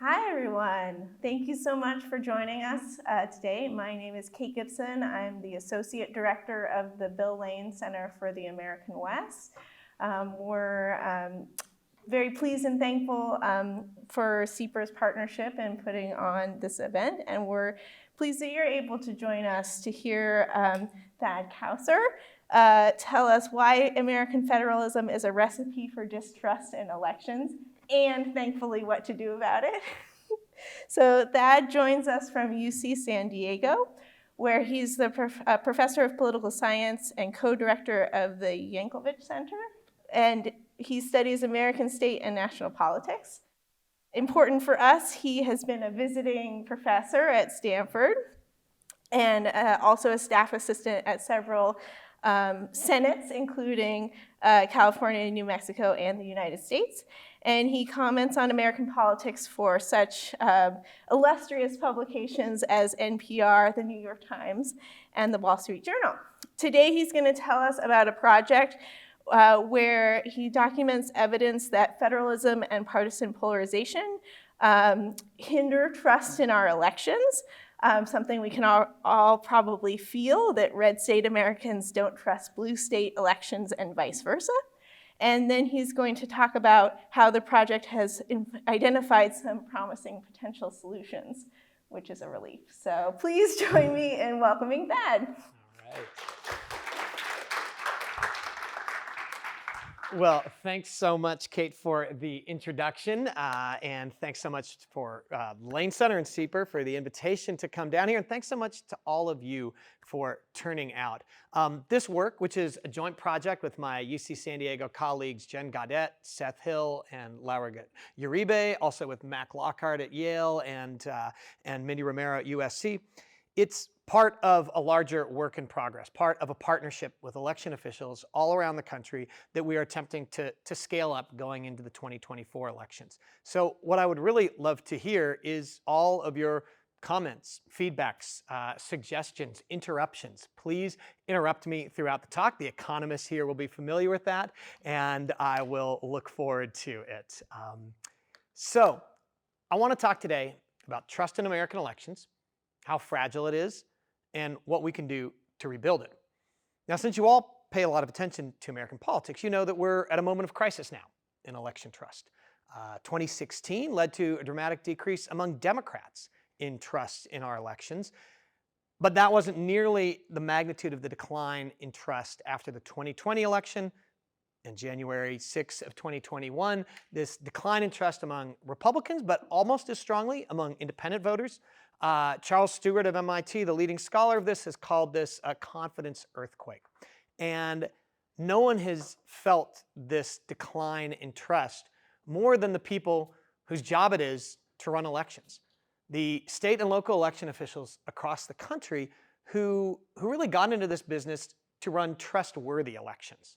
Hi, everyone. Thank you so much for joining us today. My name is Kate Gibson. I'm the Associate Director of the Bill Lane Center for the American West. We're very pleased and thankful for CEPR's partnership in putting on this event, and we're pleased that you're able to join us to hear Thad Kouser tell us why American federalism is a recipe for distrust in elections, and thankfully what to do about it. So Thad joins us from UC San Diego, where he's the professor of political science and co-director of the Yankelovich Center, and he studies American state and national politics. Important for us, he has been a visiting professor at Stanford and also a staff assistant at several senates, including California, New Mexico, and the United States. And he comments on American politics for such illustrious publications as NPR, the New York Times, and the Wall Street Journal. Today, he's going to tell us about a project where he documents evidence that federalism and partisan polarization hinder trust in our elections. Something we can all probably feel, that red state Americans don't trust blue state elections and vice versa. And then he's going to talk about how the project has identified some promising potential solutions, which is a relief. So please join me in welcoming Thad. All right. Well, thanks so much, Kate, for the introduction, and thanks so much for Lane Center and CEPR for the invitation to come down here, and thanks so much to all of you for turning out. This work, which is a joint project with my UC San Diego colleagues Jen Gaudet, Seth Hill, and Laura Uribe, also with Mac Lockhart at Yale and Mindy Romero at USC. It's part of a larger work in progress, part of a partnership with election officials all around the country that we are attempting to scale up going into the 2024 elections. So what I would really love to hear is all of your comments, feedbacks, suggestions, interruptions. Please interrupt me throughout the talk. The economists here will be familiar with that, and I will look forward to it. So I want to talk today about trust in American elections, how fragile it is, and what we can do to rebuild it. Now, since you all pay a lot of attention to American politics, you know that we're at a moment of crisis now in election trust. 2016 led to a dramatic decrease among Democrats in trust in our elections, but that wasn't nearly the magnitude of the decline in trust after the 2020 election. In January 6 of 2021, this decline in trust among Republicans, but almost as strongly among independent voters. Charles Stewart of MIT, the leading scholar of this, has called this a confidence earthquake. And no one has felt this decline in trust more than the people whose job it is to run elections. The state and local election officials across the country who really got into this business to run trustworthy elections.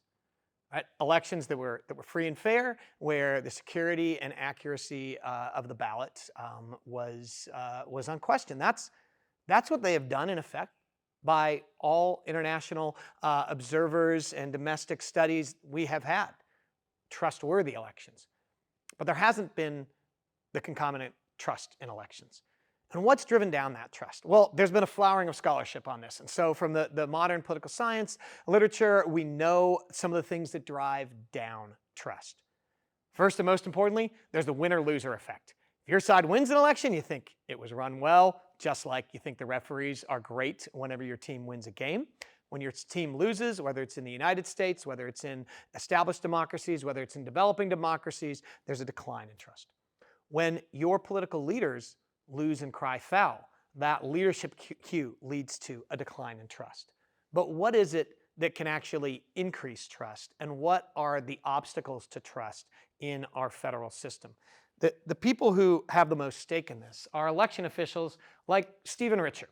Right? Elections that were free and fair, where the security and accuracy of the ballot was unquestioned. That's what they have done in effect by all international observers and domestic studies. We have had trustworthy elections, but there hasn't been the concomitant trust in elections. And what's driven down that trust? Well, there's been a flowering of scholarship on this. And so from the modern political science literature, we know some of the things that drive down trust. First and most importantly, there's the winner-loser effect. If your side wins an election, you think it was run well, just like you think the referees are great whenever your team wins a game. When your team loses, whether it's in the United States, whether it's in established democracies, whether it's in developing democracies, there's a decline in trust. When your political leaders lose and cry foul, that leadership cue leads to a decline in trust. But what is it that can actually increase trust, and what are the obstacles to trust in our federal system? The people who have the most stake in this are election officials like Stephen Richer.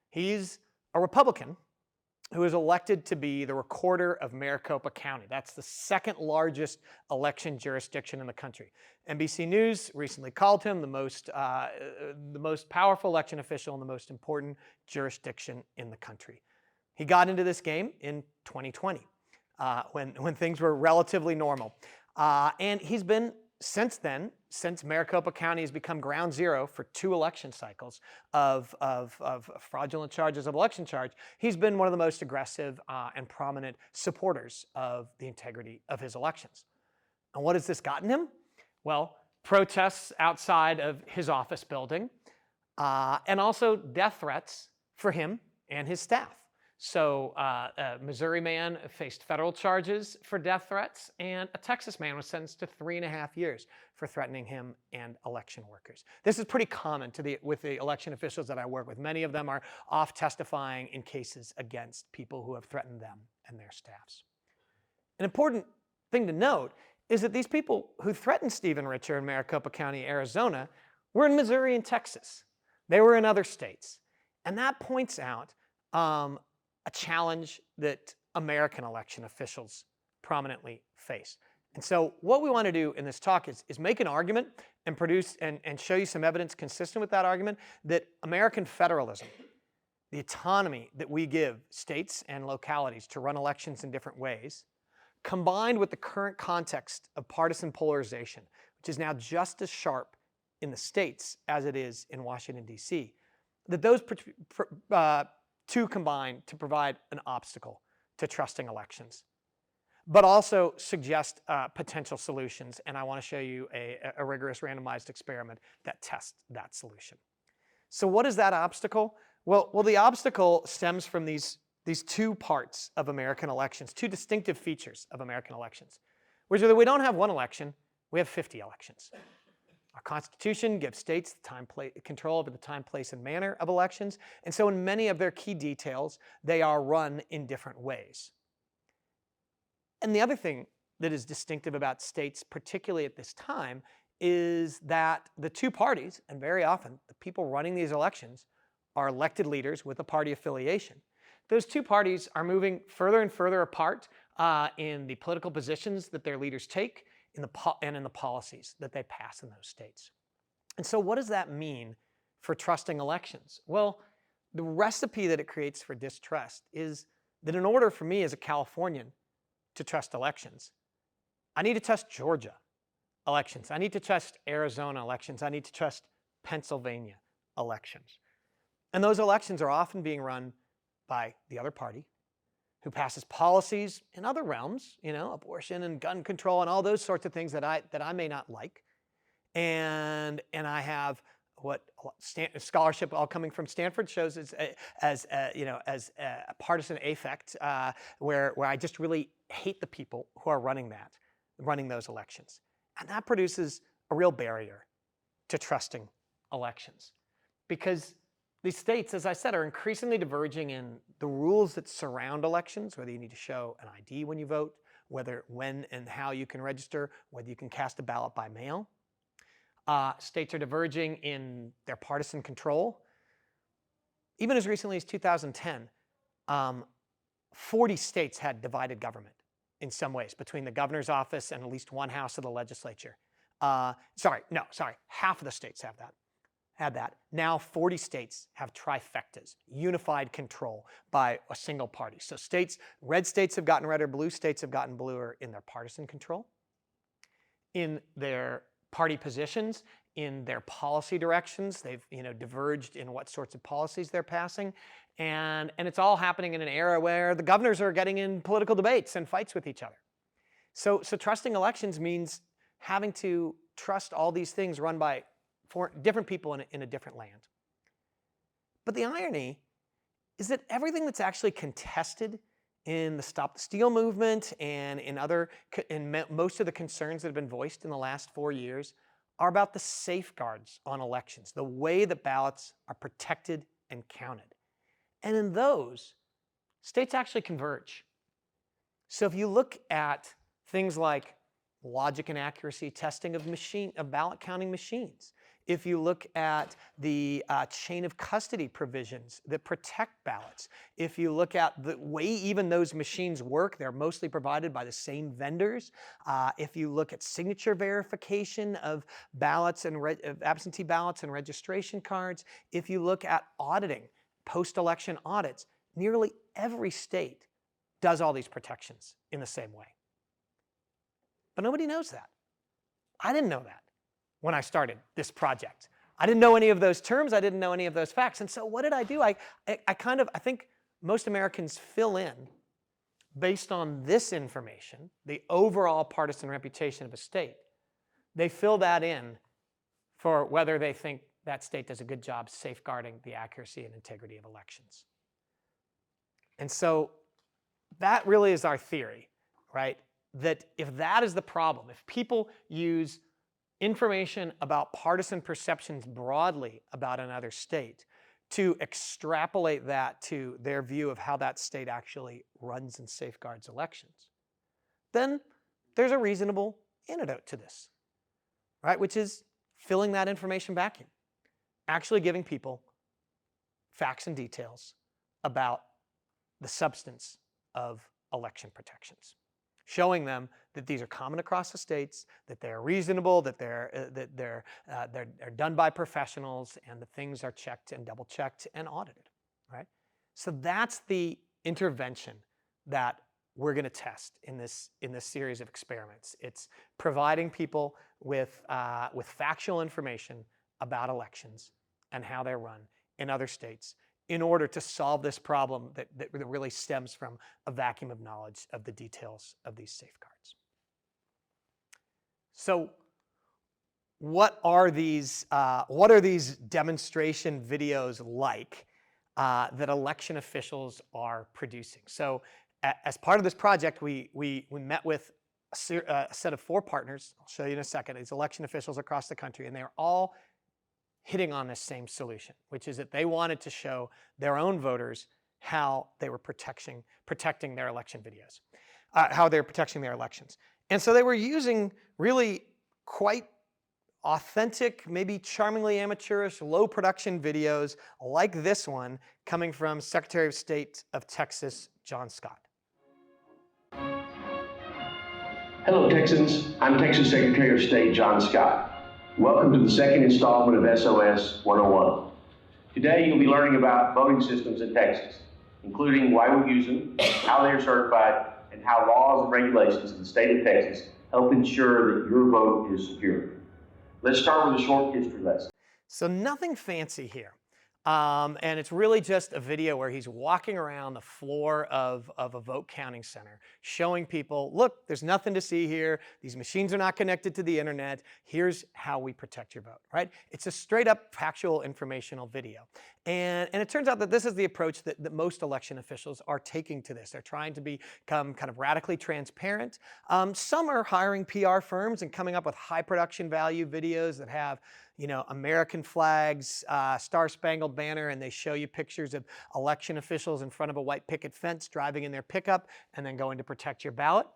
He's a Republican who is elected to be the recorder of Maricopa County. That's the second largest election jurisdiction in the country. NBC News recently called him the most powerful election official in the most important jurisdiction in the country. He got into this game in 2020 when things were relatively normal. And he's been since then, since Maricopa County has become ground zero for 2 election cycles of fraudulent charges of election charge, he's been one of the most aggressive and prominent supporters of the integrity of his elections. And what has this gotten him? Well, protests outside of his office building, and also death threats for him and his staff. So a Missouri man faced federal charges for death threats, and a Texas man was sentenced to 3.5 years for threatening him and election workers. This is pretty common with the election officials that I work with. Many of them are off testifying in cases against people who have threatened them and their staffs. An important thing to note is that these people who threatened Stephen Richer in Maricopa County, Arizona, were in Missouri and Texas. They were in other states. And that points out a challenge that American election officials prominently face. And so what we want to do in this talk is make an argument and produce and show you some evidence consistent with that argument that American federalism, the autonomy that we give states and localities to run elections in different ways, combined with the current context of partisan polarization, which is now just as sharp in the states as it is in Washington, D.C., that those two combine to provide an obstacle to trusting elections, but also suggest potential solutions. And I want to show you a rigorous randomized experiment that tests that solution. So what is that obstacle? Well, the obstacle stems from these 2 parts of American elections, 2 distinctive features of American elections, which are that we don't have 1 election, we have 50 elections. Our Constitution gives states control over the time, place, and manner of elections, and so in many of their key details, they are run in different ways. And the other thing that is distinctive about states, particularly at this time, is that the 2 parties, and very often the people running these elections, are elected leaders with a party affiliation. Those 2 parties are moving further and further apart in the political positions that their leaders take and in the policies that they pass in those states. And so what does that mean for trusting elections? Well, the recipe that it creates for distrust is that in order for me as a Californian to trust elections, I need to trust Georgia elections. I need to trust Arizona elections. I need to trust Pennsylvania elections. And those elections are often being run by the other party, who passes policies in other realms, abortion and gun control and all those sorts of things that I may not like. And I have what scholarship all coming from Stanford shows as a partisan affect, where I just really hate the people who are running those elections. And that produces a real barrier to trusting elections, because these states, as I said, are increasingly diverging in the rules that surround elections, whether you need to show an ID when you vote, when and how you can register, whether you can cast a ballot by mail. States are diverging in their partisan control. Even as recently as 2010, 40 states had divided government in some ways between the governor's office and at least 1 house of the legislature. Half of the states had that. Now 40 states have trifectas, unified control by a single party. So red states have gotten redder, blue states have gotten bluer in their partisan control, in their party positions, in their policy directions. They've diverged in what sorts of policies they're passing. And it's all happening in an era where the governors are getting in political debates and fights with each other. So trusting elections means having to trust all these things run by different people in a different land. But the irony is that everything that's actually contested in the Stop the Steal movement and in most of the concerns that have been voiced in the last 4 years are about the safeguards on elections, the way that ballots are protected and counted. And in those, states actually converge. So if you look at things like logic and accuracy testing of ballot counting machines, if you look at the chain of custody provisions that protect ballots, if you look at the way even those machines work, they're mostly provided by the same vendors. If you look at signature verification of ballots and of absentee ballots and registration cards, if you look at auditing, post-election audits, nearly every state does all these protections in the same way. But nobody knows that. I didn't know that when I started this project. I didn't know any of those terms. I didn't know any of those facts. And so what did I do? I think most Americans fill in based on this information, the overall partisan reputation of a state. They fill that in for whether they think that state does a good job safeguarding the accuracy and integrity of elections. And so that really is our theory, right? That if that is the problem, if people use information about partisan perceptions broadly about another state to extrapolate that to their view of how that state actually runs and safeguards elections, then there's a reasonable antidote to this, right? Which is filling that information back in, actually giving people facts and details about the substance of election protections, showing them that these are common across the states, that they're reasonable, that they're done by professionals, and the things are checked and double checked and audited, right? So that's the intervention that we're going to test in this series of experiments. It's providing people with factual information about elections and how they're run in other states in order to solve this problem that really stems from a vacuum of knowledge of the details of these safeguards. So what are these demonstration videos like that election officials are producing? So as part of this project, we met with a set of 4 partners. I'll show you in a second. These election officials across the country, and they're all hitting on this same solution, which is that they wanted to show their own voters how they were protecting their election videos, how they're protecting their elections. And so they were using really quite authentic, maybe charmingly amateurish, low production videos like this one coming from Secretary of State of Texas, John Scott. Hello, Texans. I'm Texas Secretary of State John Scott. Welcome to the second installment of SOS 101. Today, you'll be learning about voting systems in Texas, including why we use them, how they are certified, and how laws and regulations in the state of Texas help ensure that your vote is secure. Let's start with a short history lesson. So nothing fancy here. And it's really just a video where he's walking around the floor of a vote counting center, showing people, look, there's nothing to see here. These machines are not connected to the internet. Here's how we protect your vote, right? It's a straight up factual informational video. And it turns out that this is the approach that most election officials are taking to this. They're trying to become kind of radically transparent. Some are hiring PR firms and coming up with high production value videos that have, you know, American flags, Star-Spangled Banner, and they show you pictures of election officials in front of a white picket fence driving in their pickup and then going to protect your ballot.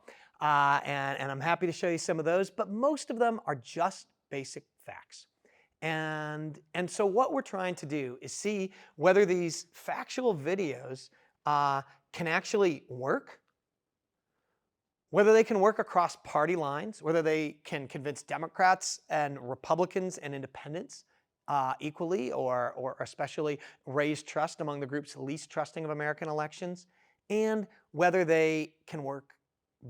And I'm happy to show you some of those, but most of them are just basic facts. And so what we're trying to do is see whether these factual videos can actually work, whether they can work across party lines, whether they can convince Democrats and Republicans and independents equally or especially raise trust among the groups least trusting of American elections, and whether they can work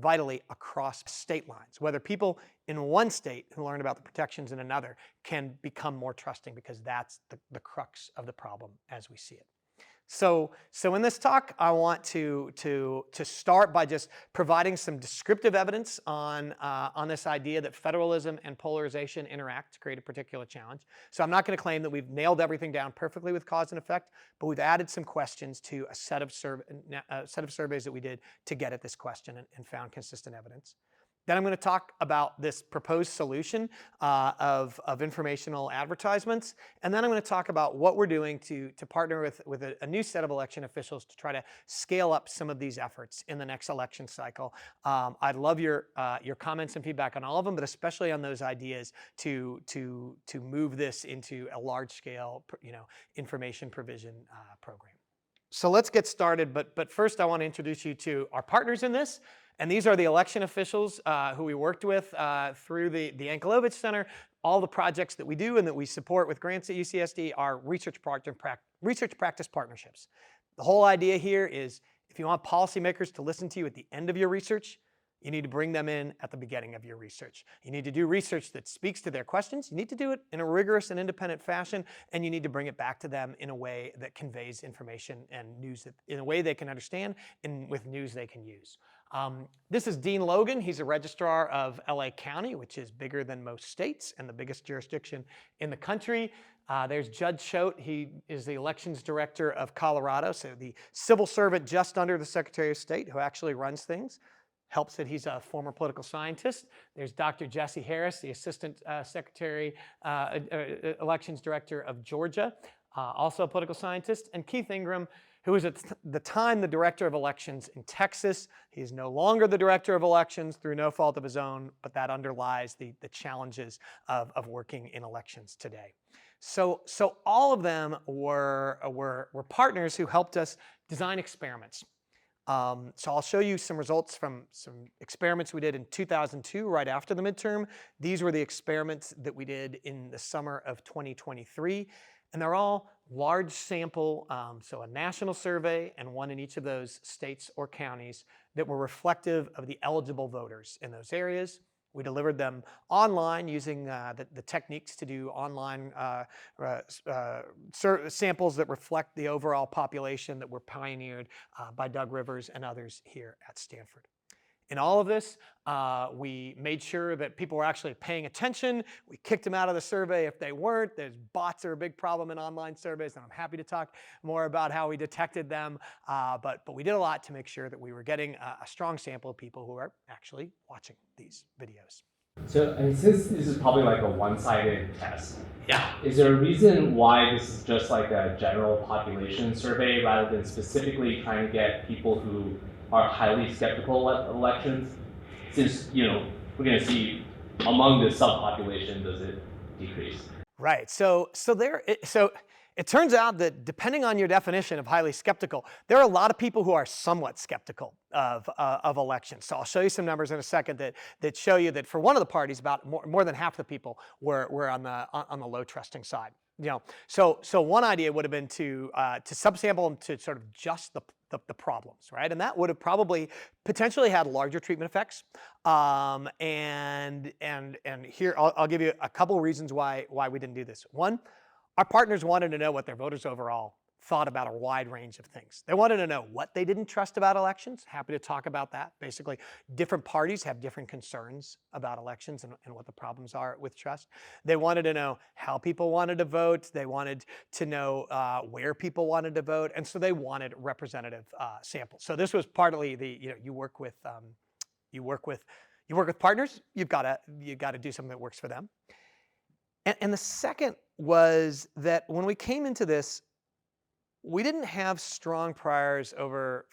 vitally across state lines, whether people in one state who learn about the protections in another can become more trusting, because that's the crux of the problem as we see it. So in this talk, I want to start by just providing some descriptive evidence on this idea that federalism and polarization interact to create a particular challenge. So I'm not going to claim that we've nailed everything down perfectly with cause and effect, but we've added some questions to a set of surveys that we did to get at this question and found consistent evidence. Then I'm going to talk about this proposed solution of informational advertisements. And then I'm going to talk about what we're doing to partner with a new set of election officials to try to scale up some of these efforts in the next election cycle. I'd love your comments and feedback on all of them, but especially on those ideas to move this into a large-scale, information provision program. So let's get started, but first I want to introduce you to our partners in this. And these are the election officials who we worked with through the Yankelovich Center. All the projects that we do and that we support with grants at UCSD are research practice partnerships. The whole idea here is if you want policymakers to listen to you at the end of your research, You need to bring them in at the beginning of your research. You need to do research that speaks to their questions. You need to do it in a rigorous and independent fashion, and you need to bring it back to them in a way that conveys information and news that, in a way they can understand and with news they can use. This is Dean Logan. He's a registrar of LA County, which is bigger than most states and the biggest jurisdiction in the country. There's Judd Choate. He is the elections director of Colorado, so the civil servant just under the Secretary of State who actually runs things. Helps that he's a former political scientist. There's Dr. Jesse Harris, the Assistant Secretary, Elections Director of Georgia, also a political scientist. And Keith Ingram, who was at the time the Director of Elections in Texas. He's no longer the Director of Elections through no fault of his own, but that underlies the challenges of working in elections today. So all of them were partners who helped us design experiments. So I'll show you some results from some experiments we did in 2002, right after the midterm. These were the experiments that we did in the summer of 2023. And they're all large sample, so a national survey and one in each of those states or counties that were reflective of the eligible voters in those areas. We delivered them online using the techniques to do online samples that reflect the overall population that were pioneered by Doug Rivers and others here at Stanford. In all of this, we made sure that people were actually paying attention. We kicked them out of the survey if they weren't. There's bots are a big problem in online surveys, and I'm happy to talk more about how we detected them. But we did a lot to make sure that we were getting a strong sample of people who are actually watching these videos. So, since this is probably like a one-sided test, Yeah. is there a reason why this is just like a general population survey rather than specifically trying to get people who are highly skeptical of elections? Since, we're going to see among the subpopulation, does it decrease? Right. So it turns out that depending on your definition of highly skeptical, there are a lot of people who are somewhat skeptical of elections. So I'll show you some numbers in a second that show you that for one of the parties, about more than half the people were on the low trusting side. So one idea would have been to subsample them to sort of just the problems, right? And that would have probably potentially had larger treatment effects. And here I'll give you a couple of reasons why we didn't do this. One, our partners wanted to know what their voters overall thought about a wide range of things. They wanted to know what they didn't trust about elections. Happy to talk about that. Basically, different parties have different concerns about elections and what the problems are with trust. They wanted to know how people wanted to vote. They wanted to know where people wanted to vote. And so they wanted representative samples. So this was partly you work with partners. You've got to do something that works for them. And the second was that when we came into this, we didn't have strong priors for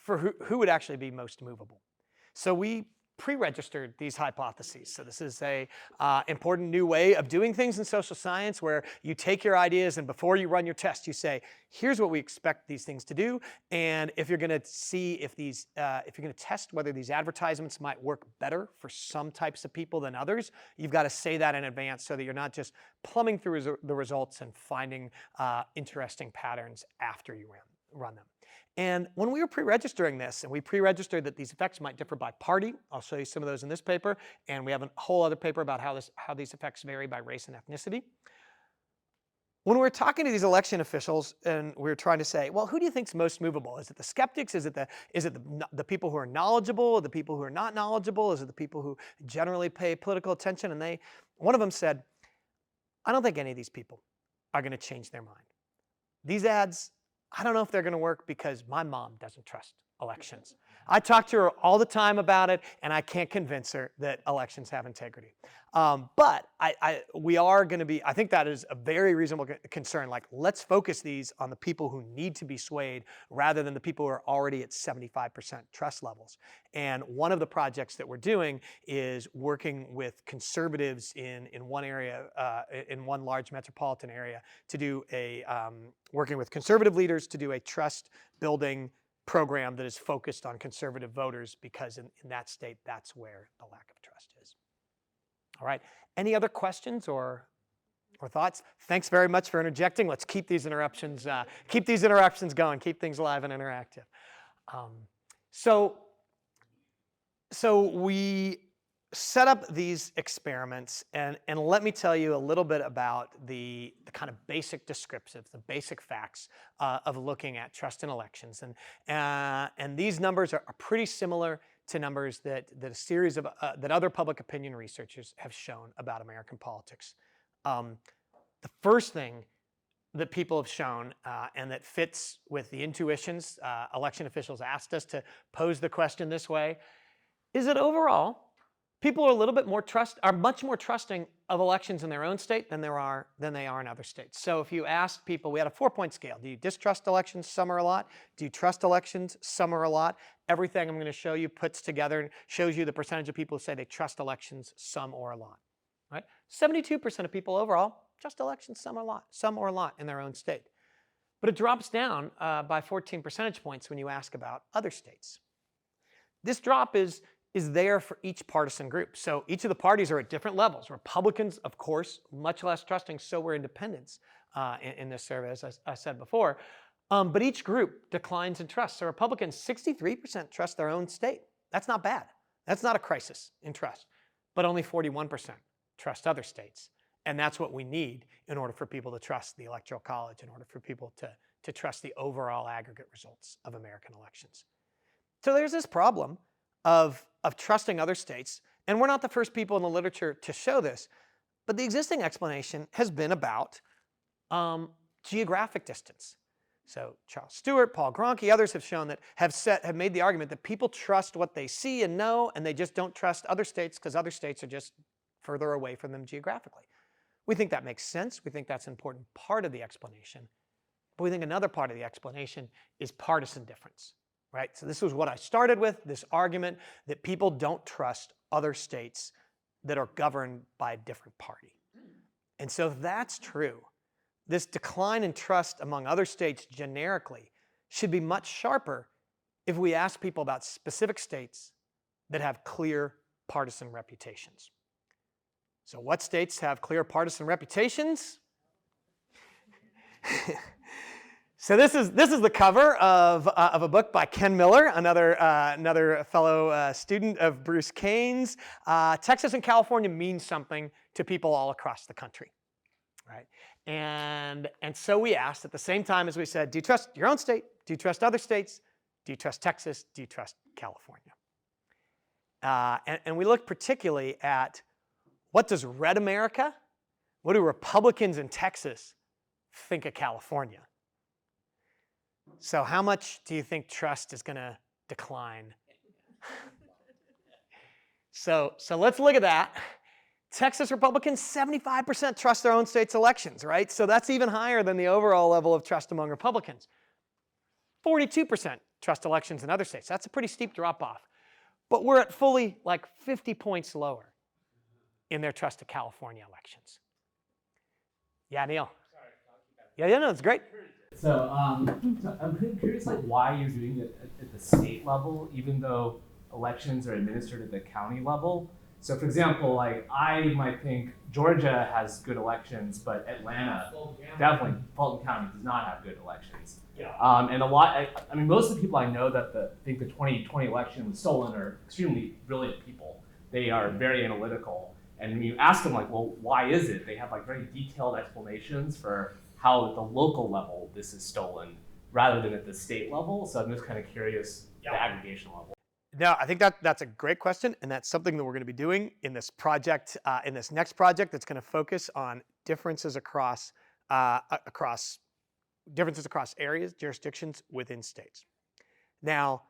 who would actually be most movable. So we pre-registered these hypotheses. So this is a important new way of doing things in social science where you take your ideas and before you run your test, you say, here's what we expect these things to do. And if you're going to see if you're going to test whether these advertisements might work better for some types of people than others, you've got to say that in advance so that you're not just plumbing through the results and finding interesting patterns after you run them. And when we were pre-registering this, and we pre-registered that these effects might differ by party, I'll show you some of those in this paper, and we have a whole other paper about how these effects vary by race and ethnicity. When we were talking to these election officials, and we were trying to say, well, who do you think's most movable? Is it the skeptics? Is it the people who are knowledgeable? Or the people who are not knowledgeable? Is it the people who generally pay political attention? And one of them said, I don't think any of these people are going to change their mind. These ads, I don't know if they're going to work because my mom doesn't trust elections. I talk to her all the time about it, and I can't convince her that elections have integrity. But we are going to be, I think that is a very reasonable concern. Like, let's focus these on the people who need to be swayed rather than the people who are already at 75% trust levels. And one of the projects that we're doing is working with conservatives in one area, in one large metropolitan area, to do working with conservative leaders to do a trust building program that is focused on conservative voters because in that state, that's where the lack of trust is. All right, any other questions or thoughts? Thanks very much for interjecting. Let's keep these interruptions going, keep things live and interactive. So So we set up these experiments, and let me tell you a little bit about the kind of basic descriptives, the basic facts of looking at trust in elections. And these numbers are pretty similar to numbers that a series of that other public opinion researchers have shown about American politics. The first thing that people have shown, and that fits with the intuitions election officials asked us to pose the question this way, is that overall, people are a little bit more are much more trusting of elections in their own state than they are in other states. So if you ask people, we had a 4-point scale. Do you distrust elections? Some are a lot. Do you trust elections? Some are a lot. Everything I'm going to show you puts together and shows you the percentage of people who say they trust elections, some or a lot. Right? 72% of people overall trust elections, some or a lot in their own state. But it drops down by 14 percentage points when you ask about other states. This drop is there for each partisan group. So each of the parties are at different levels. Republicans, of course, much less trusting, so were independents in this survey, as I said before. But each group declines in trust. So Republicans, 63% trust their own state. That's not bad. That's not a crisis in trust. But only 41% trust other states. And that's what we need in order for people to trust the Electoral College, in order for people to trust the overall aggregate results of American elections. So there's this problem of trusting other states, and we're not the first people in the literature to show this, but the existing explanation has been about geographic distance. So Charles Stewart, Paul Gronke, others have shown that have made the argument that people trust what they see and know, and they just don't trust other states because other states are just further away from them geographically. We think that makes sense. We think that's an important part of the explanation. But we think another part of the explanation is partisan difference. Right? So this was what I started with, this argument that people don't trust other states that are governed by a different party. And so if that's true, this decline in trust among other states generically should be much sharper if we ask people about specific states that have clear partisan reputations. So what states have clear partisan reputations? So this is the cover of a book by Ken Miller, another fellow student of Bruce Kane's. Texas and California mean something to people all across the country, right? And so we asked at the same time as we said, do you trust your own state? Do you trust other states? Do you trust Texas? Do you trust California? And we looked particularly at what does red America, what do Republicans in Texas think of California? So how much do you think trust is going to decline? So let's look at that. Texas Republicans, 75% trust their own state's elections, right? So that's even higher than the overall level of trust among Republicans. 42% trust elections in other states. That's a pretty steep drop-off. But we're at fully like 50 points lower in their trust of California elections. Yeah, Neil. Yeah, no, it's great. So I'm curious, like, why you're doing it at the state level, even though elections are administered at the county level. So, for example, like, I might think Georgia has good elections, but Atlanta, definitely, Fulton County does not have good elections. Yeah. And I mean, most of the people I know that think the 2020 election was stolen are extremely brilliant people. They are very analytical. And when you ask them, like, well, why is it? They have, like, very detailed explanations for how at the local level this is stolen rather than at the state level. So I'm just kind of curious, the aggregation level. No, I think that's a great question, and that's something that we're going to be doing in this project, in this next project that's going to focus on differences across areas, jurisdictions within states. Now,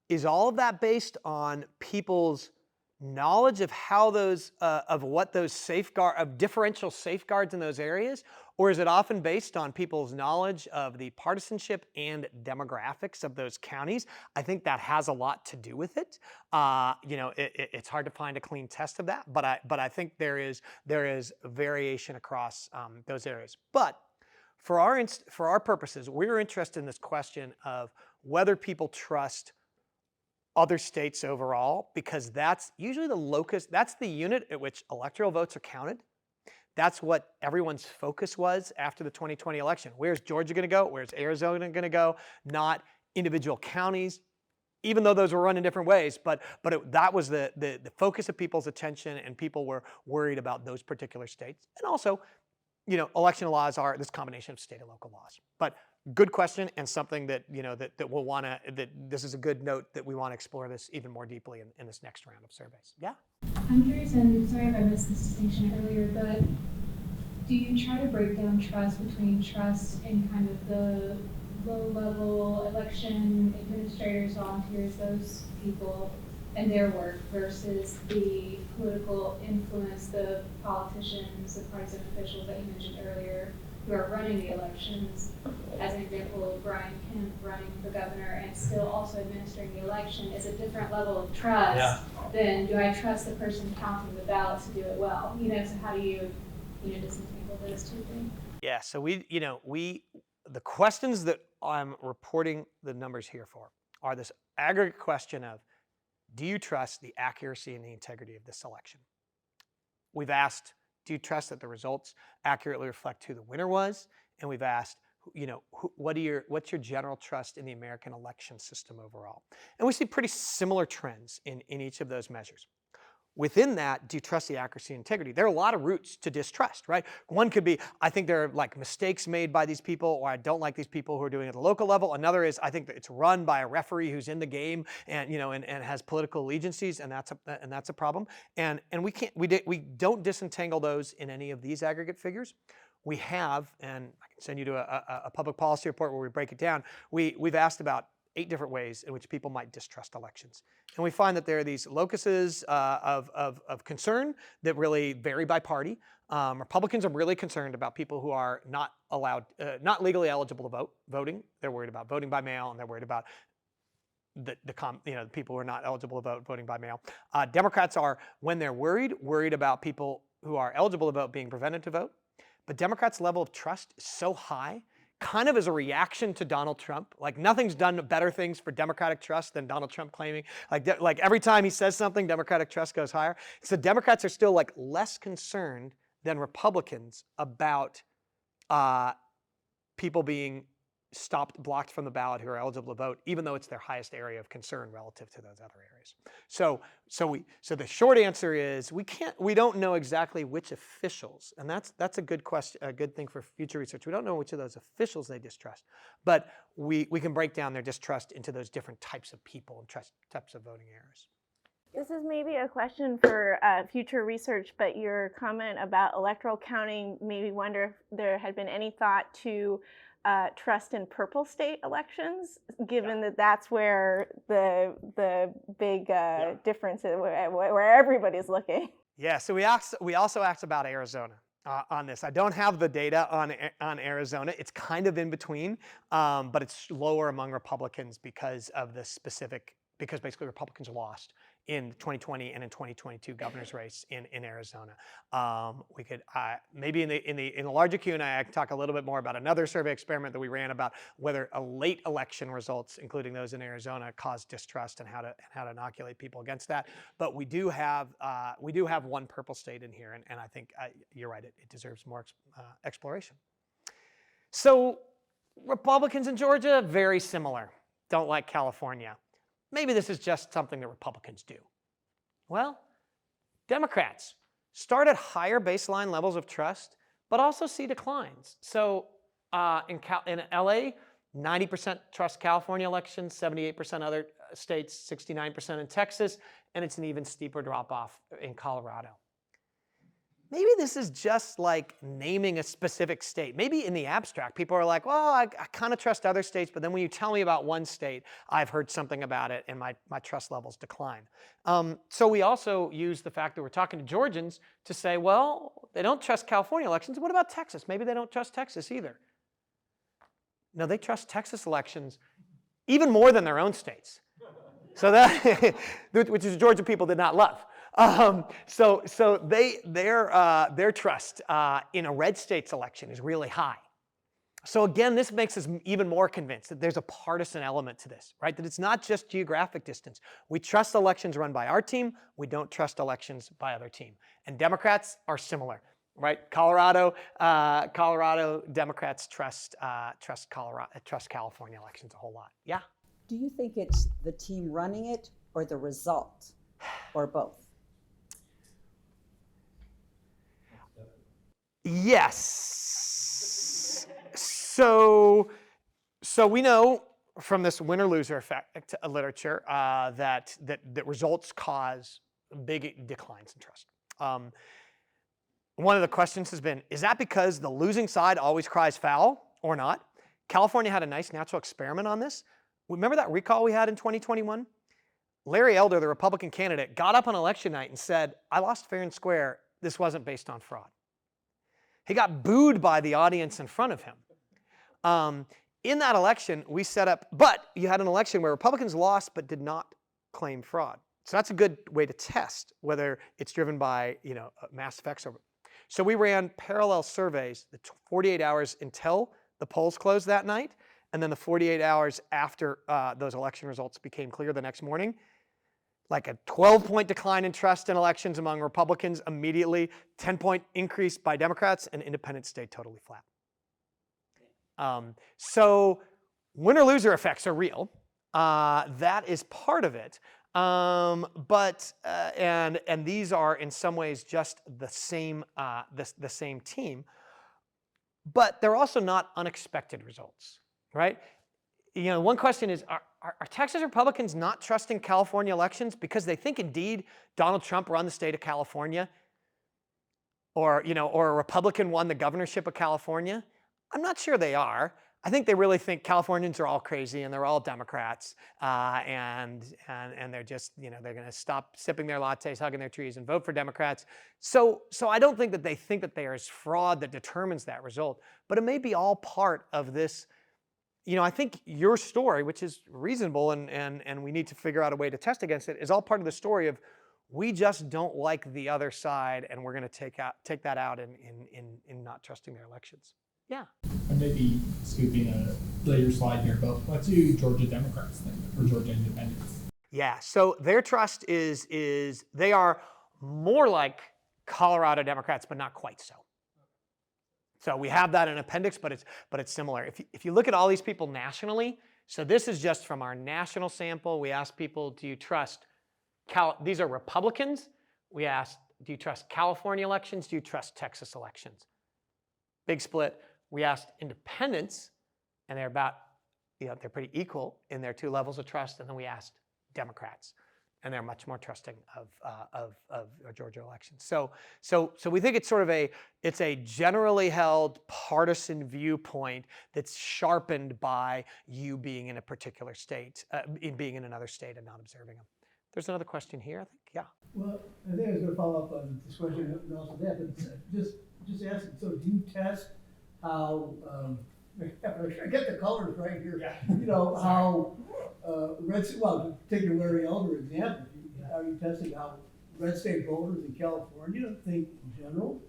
is all of that based on people's knowledge of how those of differential safeguards in those areas, or is it often based on people's knowledge of the partisanship and demographics of those counties? I think that has a lot to do with it. It's hard to find a clean test of that, but I think there is variation across those areas. But for our purposes, we're interested in this question of whether people trust other states overall, because that's usually the locus, that's the unit at which electoral votes are counted. That's what everyone's focus was after the 2020 election. Where's Georgia going to go? Where's Arizona going to go? Not individual counties. even though those were run in different ways, that was the focus of people's attention, and people were worried about those particular states. And also, election laws are this combination of state and local laws. But good question, and something that we'll want to, that this is a good note that we want to explore this even more deeply in this next round of surveys. Yeah. I'm curious, and sorry if I missed this distinction earlier, but do you try to break down trust between trust in kind of the low-level election administrators, volunteers, those people, and their work versus the political influence, the politicians, the partisan officials that you mentioned earlier who are running the elections? As an example, Brian Kemp running for governor and still also administering the election is a different level of trust than do I trust the person counting the ballots to do it well? So how do you disentangle those two things? Yeah, so the questions that I'm reporting the numbers here for are this aggregate question of, do you trust the accuracy and the integrity of this election? We've asked, do you trust that the results accurately reflect who the winner was? And we've asked, what's your general trust in the American election system overall? And we see pretty similar trends in each of those measures. Within that, do you trust the accuracy and integrity? There are a lot of routes to distrust, right? One could be, I think there are mistakes made by these people, or I don't like these people who are doing it at the local level. Another is, I think that it's run by a referee who's in the game and has political allegiances, and that's a problem. And we don't disentangle those in any of these aggregate figures. We have, and I can send you to a public policy report where we break it down. We've asked about 8 different ways in which people might distrust elections. And we find that there are these locuses of concern that really vary by party. Republicans are really concerned about people who are not legally eligible to voting. They're worried about voting by mail, and they're worried about the people who are not eligible to vote voting by mail. Democrats are, when they're worried about people who are eligible to vote being prevented to vote. But Democrats' level of trust is so high, kind of as a reaction to Donald Trump. Nothing's done better things for Democratic trust than Donald Trump claiming. Every time he says something, Democratic trust goes higher. So Democrats are still less concerned than Republicans about people being blocked from the ballot who are eligible to vote, even though it's their highest area of concern relative to those other areas. So the short answer is we don't know exactly which officials, and that's a good question, a good thing for future research. We don't know which of those officials they distrust, but we can break down their distrust into those different types of people and types of voting errors. This is maybe a question for future research, but your comment about electoral counting made me wonder if there had been any thought to trust in purple state elections, given that that's where the big difference is, where everybody's looking. Yeah, so we also asked about Arizona on this. I don't have the data on Arizona. It's kind of in between, but it's lower among Republicans because basically Republicans lost in 2020 and in 2022 governor's race in Arizona. We could maybe in the larger Q&A, I can talk a little bit more about another survey experiment that we ran about whether a late election results, including those in Arizona, caused distrust and how to inoculate people against that. But we do have one purple state in here, and I think you're right. It deserves more exploration. So Republicans in Georgia, very similar. Don't like California. Maybe this is just something that Republicans do. Well, Democrats start at higher baseline levels of trust, but also see declines. So in LA, 90% trust California elections, 78% other states, 69% in Texas, and it's an even steeper drop-off in Colorado. Maybe this is just like naming a specific state. Maybe in the abstract, people are like, well, I kind of trust other states, but then when you tell me about one state, I've heard something about it and my trust levels decline. So we also use the fact that we're talking to Georgians to say, well, they don't trust California elections. What about Texas? Maybe they don't trust Texas either. No, they trust Texas elections even more than their own states. So that, which is Georgia people did not love. So their trust in a red state's election is really high. So again, this makes us even more convinced that there's a partisan element to this, right? That it's not just geographic distance. We trust elections run by our team. We don't trust elections by other team. And Democrats are similar, right? Colorado Democrats trust California elections a whole lot. Yeah. do you think it's the team running it or the result, or both? Yes. So we know from this winner-loser effect literature that results cause big declines in trust. One of the questions has been, is that because the losing side always cries foul or not? California had a nice natural experiment on this. Remember that recall we had in 2021? Larry Elder, the Republican candidate, got up on election night and said, I lost fair and square. This wasn't based on fraud. He got booed by the audience in front of him. In that election, we set up, but you had an election where Republicans lost but did not claim fraud. So that's a good way to test whether it's driven by mass effects. So we ran parallel surveys, the 48 hours until the polls closed that night, and then the 48 hours after those election results became clear the next morning. Like a 12-point decline in trust in elections among Republicans immediately, 10-point increase by Democrats, and independents stayed totally flat. So winner-loser effects are real. That is part of it. But these are in some ways just the same team. But they're also not unexpected results, right? One question is, are Texas Republicans not trusting California elections because they think indeed Donald Trump run the state of California, or a Republican won the governorship of California? I'm not sure they are. I think they really think Californians are all crazy and they're all Democrats, and they're just they're going to stop sipping their lattes, hugging their trees, and vote for Democrats. So I don't think that they think that there is fraud that determines that result, but it may be all part of this. I think your story, which is reasonable, and we need to figure out a way to test against it, is all part of the story of we just don't like the other side, and we're going to take that out in not trusting their elections. Yeah. I may be scooping a later slide here, but what do Georgia Democrats think, or Georgia Independents? Yeah, so their trust is they are more like Colorado Democrats, but not quite so. So we have that in appendix, but it's similar. If you look at all these people nationally, so this is just from our national sample. We asked people, do you trust these are Republicans. We asked, do you trust California elections? Do you trust Texas elections? Big split. We asked independents, and they're about, they're pretty equal in their two levels of trust. And then we asked Democrats, and they're much more trusting of Georgia elections. So we think it's sort of it's a generally held partisan viewpoint that's sharpened by you being in a particular state, being in another state and not observing them. There's another question here, I think. Yeah. Well, I think I was going to follow up on this question and also that, but just asking. So do you test how? I get the colors right here. Yeah. How red. Well, take your Larry Elder example. Are you testing how red state voters in California think in general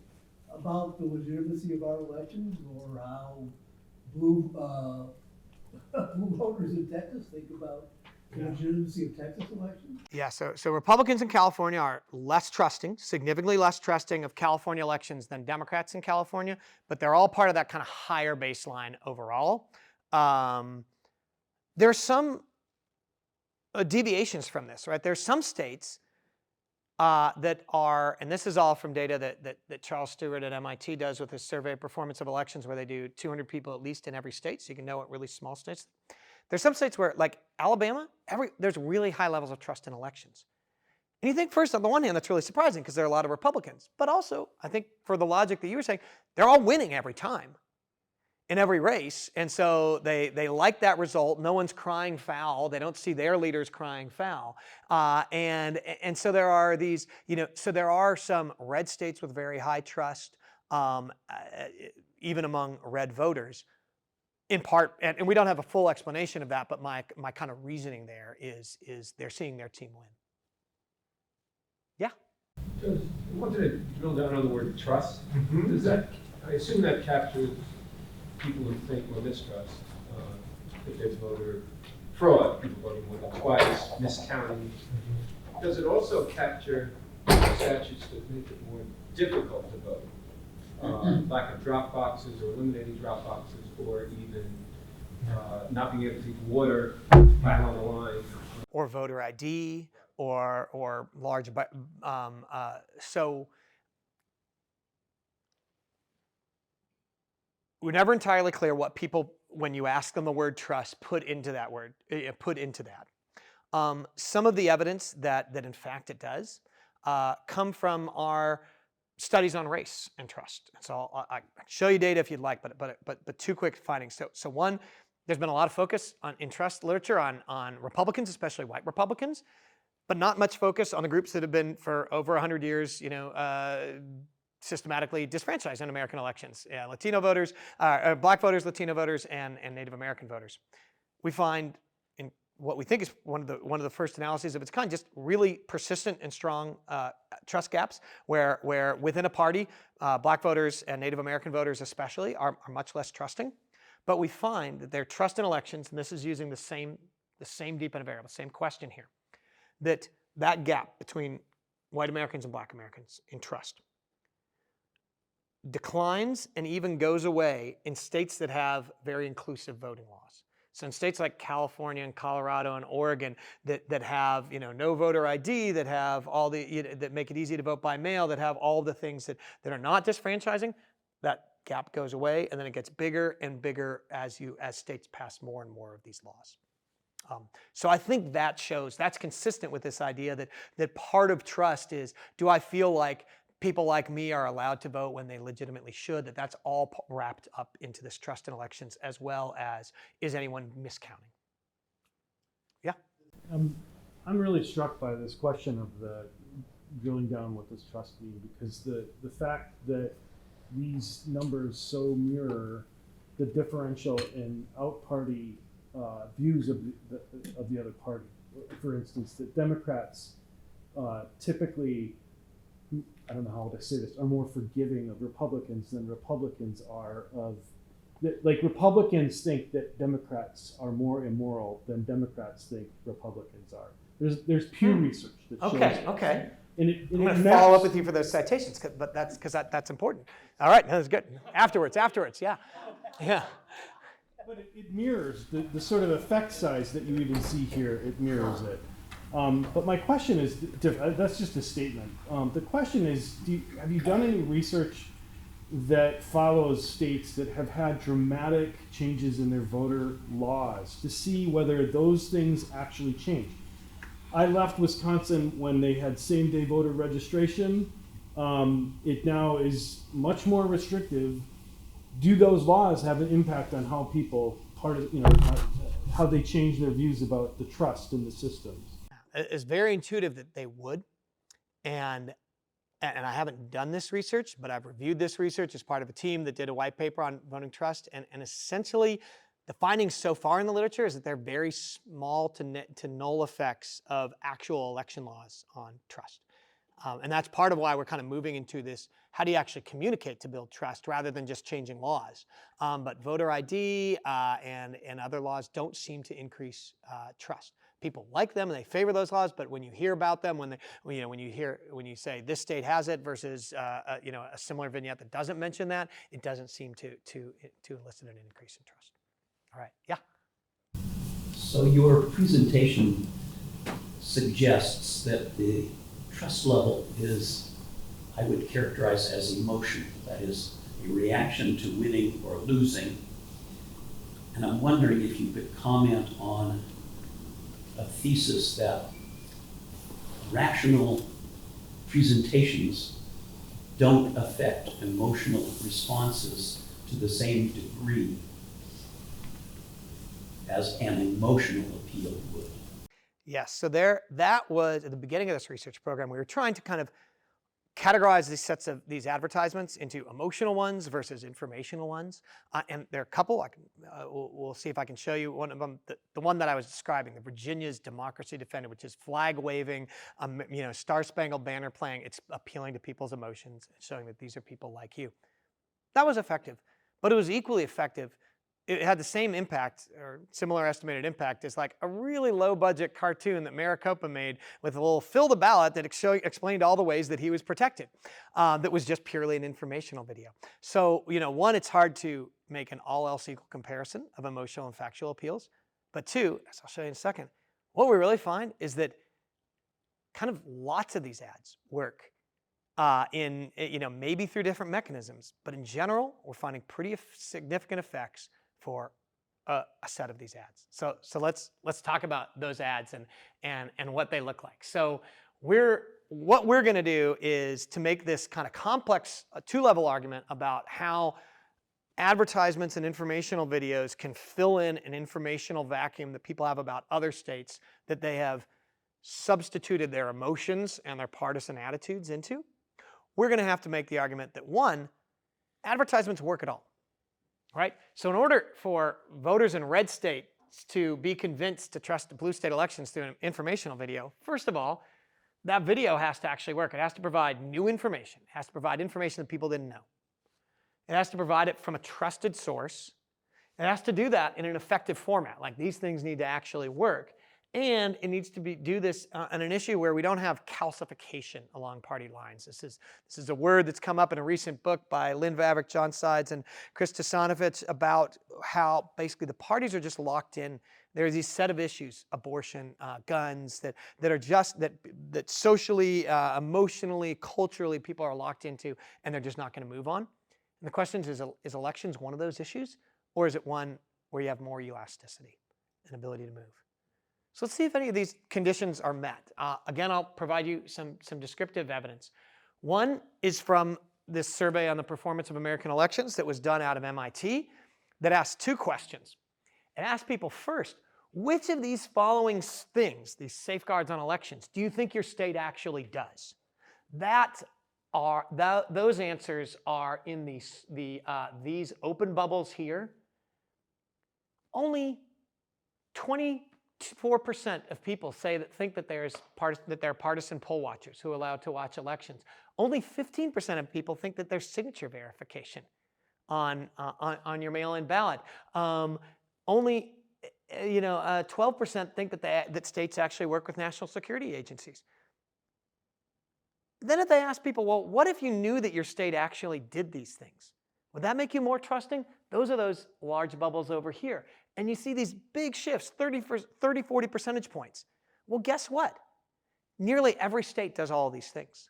about the legitimacy of our elections, or how blue voters in Texas think about the legitimacy of Texas elections? Yeah, so Republicans in California are less trusting, significantly less trusting of California elections than Democrats in California, but they're all part of that kind of higher baseline overall. There's some deviations from this, right? There's some states that are, and this is all from data that Charles Stewart at MIT does with his survey of performance of elections, where they do 200 people at least in every state, so you can know what really small states. There's some states where, like Alabama, there's really high levels of trust in elections. And you think first, on the one hand, that's really surprising because there are a lot of Republicans. But also, I think for the logic that you were saying, they're all winning every time in every race. And so they like that result. No one's crying foul. They don't see their leaders crying foul. And so there are these, so there are some red states with very high trust, even among red voters. In part, and we don't have a full explanation of that, but my kind of reasoning there is they're seeing their team win. Yeah? So I wanted to drill down on the word trust. Does that, I assume that captures people who think or mistrust, if there's voter fraud, people voting more than twice, miscounting. Does it also capture statutes that make it more difficult to vote? Lack of drop boxes or eliminating drop boxes, or even not being able to take water back on the line. Or voter ID, or large, so we're never entirely clear what people, when you ask them the word trust, put into that word, put into that. Some of the evidence that in fact it does come from our studies on race and trust. So I can show you data if you'd like, but two quick findings. So one, there's been a lot of focus in trust literature on Republicans, especially white Republicans, but not much focus on the groups that have been for over 100 years, systematically disfranchised in American elections. Latino voters, Black voters, Latino voters, and Native American voters. We find in what we think is one of the first analyses of its kind, just really persistent and strong trust gaps, where within a party, Black voters and Native American voters especially are much less trusting. But we find that their trust in elections, and this is using the same dependent variable, same question here, that gap between white Americans and Black Americans in trust declines and even goes away in states that have very inclusive voting laws. So in states like California and Colorado and Oregon that have no voter ID, that have all that make it easy to vote by mail, that have all the things that are not disfranchising, that gap goes away, and then it gets bigger and bigger as states pass more and more of these laws. So I think that shows, that's consistent with this idea that part of trust is, do I feel like people like me are allowed to vote when they legitimately should, that's all wrapped up into this trust in elections, as well as, is anyone miscounting? Yeah? I'm really struck by this question of the drilling down what does trust mean, because the fact that these numbers so mirror the differential in out-party views of the other party. For instance, that Democrats typically, I don't know how to say this, are more forgiving of Republicans than Republicans are of, like Republicans think that Democrats are more immoral than Democrats think Republicans are. There's Pew research that shows that. Okay. And I'm going to follow up with you for those citations, but that's important. All right, that's good. Afterwards, yeah. But it mirrors the sort of effect size that you even see here. It mirrors it. But my question is, that's just a statement. The question is, have you done any research that follows states that have had dramatic changes in their voter laws to see whether those things actually change? I left Wisconsin when they had same-day voter registration. It now is much more restrictive. Do those laws have an impact on how people how they change their views about the trust in the systems? It's very intuitive that they would, and I haven't done this research, but I've reviewed this research as part of a team that did a white paper on voting trust, and essentially the findings so far in the literature is that they're very small to null effects of actual election laws on trust. And that's part of why we're kind of moving into this, how do you actually communicate to build trust rather than just changing laws? But voter ID and other laws don't seem to increase trust. People like them and they favor those laws, but when you hear about them, when you say this state has it versus a similar vignette that doesn't mention that, it doesn't seem to elicit an increase in trust. All right, yeah. So your presentation suggests that the trust level is, I would characterize as emotional. That is a reaction to winning or losing. And I'm wondering if you could comment on a thesis that rational presentations don't affect emotional responses to the same degree as an emotional appeal would. Yes, so that was at the beginning of this research program. We were trying to kind of categorize these advertisements into emotional ones versus informational ones, and there are a couple. We'll see if I can show you one of them. The one that I was describing, the Virginia's Democracy Defender, which is flag waving, Star Spangled Banner playing. It's appealing to people's emotions, showing that these are people like you. That was effective, but it was equally effective it had the same impact or similar estimated impact as like a really low budget cartoon that Maricopa made with a little fill the ballot that explained all the ways that he was protected. That was just purely an informational video. So, one, it's hard to make an all else equal comparison of emotional and factual appeals. But two, as I'll show you in a second, what we really find is that kind of lots of these ads work in, maybe through different mechanisms, but in general, we're finding pretty significant effects for a set of these ads. So let's talk about those ads and what they look like. So what we're going to do is to make this kind of complex two-level argument about how advertisements and informational videos can fill in an informational vacuum that people have about other states that they have substituted their emotions and their partisan attitudes into. We're going to have to make the argument that, one, advertisements work at all, right? So in order for voters in red states to be convinced to trust the blue state elections through an informational video, first of all, that video has to actually work. It has to provide new information. It has to provide information that people didn't know. It has to provide it from a trusted source. It has to do that in an effective format. Like, these things need to actually work. And it needs to do this on an issue where we don't have calcification along party lines. This is a word that's come up in a recent book by Lynn Vavreck, John Sides, and Chris Tasanovich about how basically the parties are just locked in. There's these set of issues, abortion, guns, that are just that socially, emotionally, culturally, people are locked into, and they're just not going to move on. And the question is elections one of those issues, or is it one where you have more elasticity and ability to move? So let's see if any of these conditions are met. Again, I'll provide you some descriptive evidence. One is from this survey on the performance of American elections that was done out of MIT that asked two questions. It asked people first, which of these following things, these safeguards on elections, do you think your state actually does? Those answers are in these open bubbles here. Only 24% of people think that there are partisan poll watchers who are allowed to watch elections. Only 15% of people think that there's signature verification on your mail-in ballot. Only 12% think that states actually work with national security agencies. Then if they ask people, well, what if you knew that your state actually did these things? Would that make you more trusting? Those are those large bubbles over here. And you see these big shifts, 30, 40 percentage points. Well, guess what? Nearly every state does all of these things.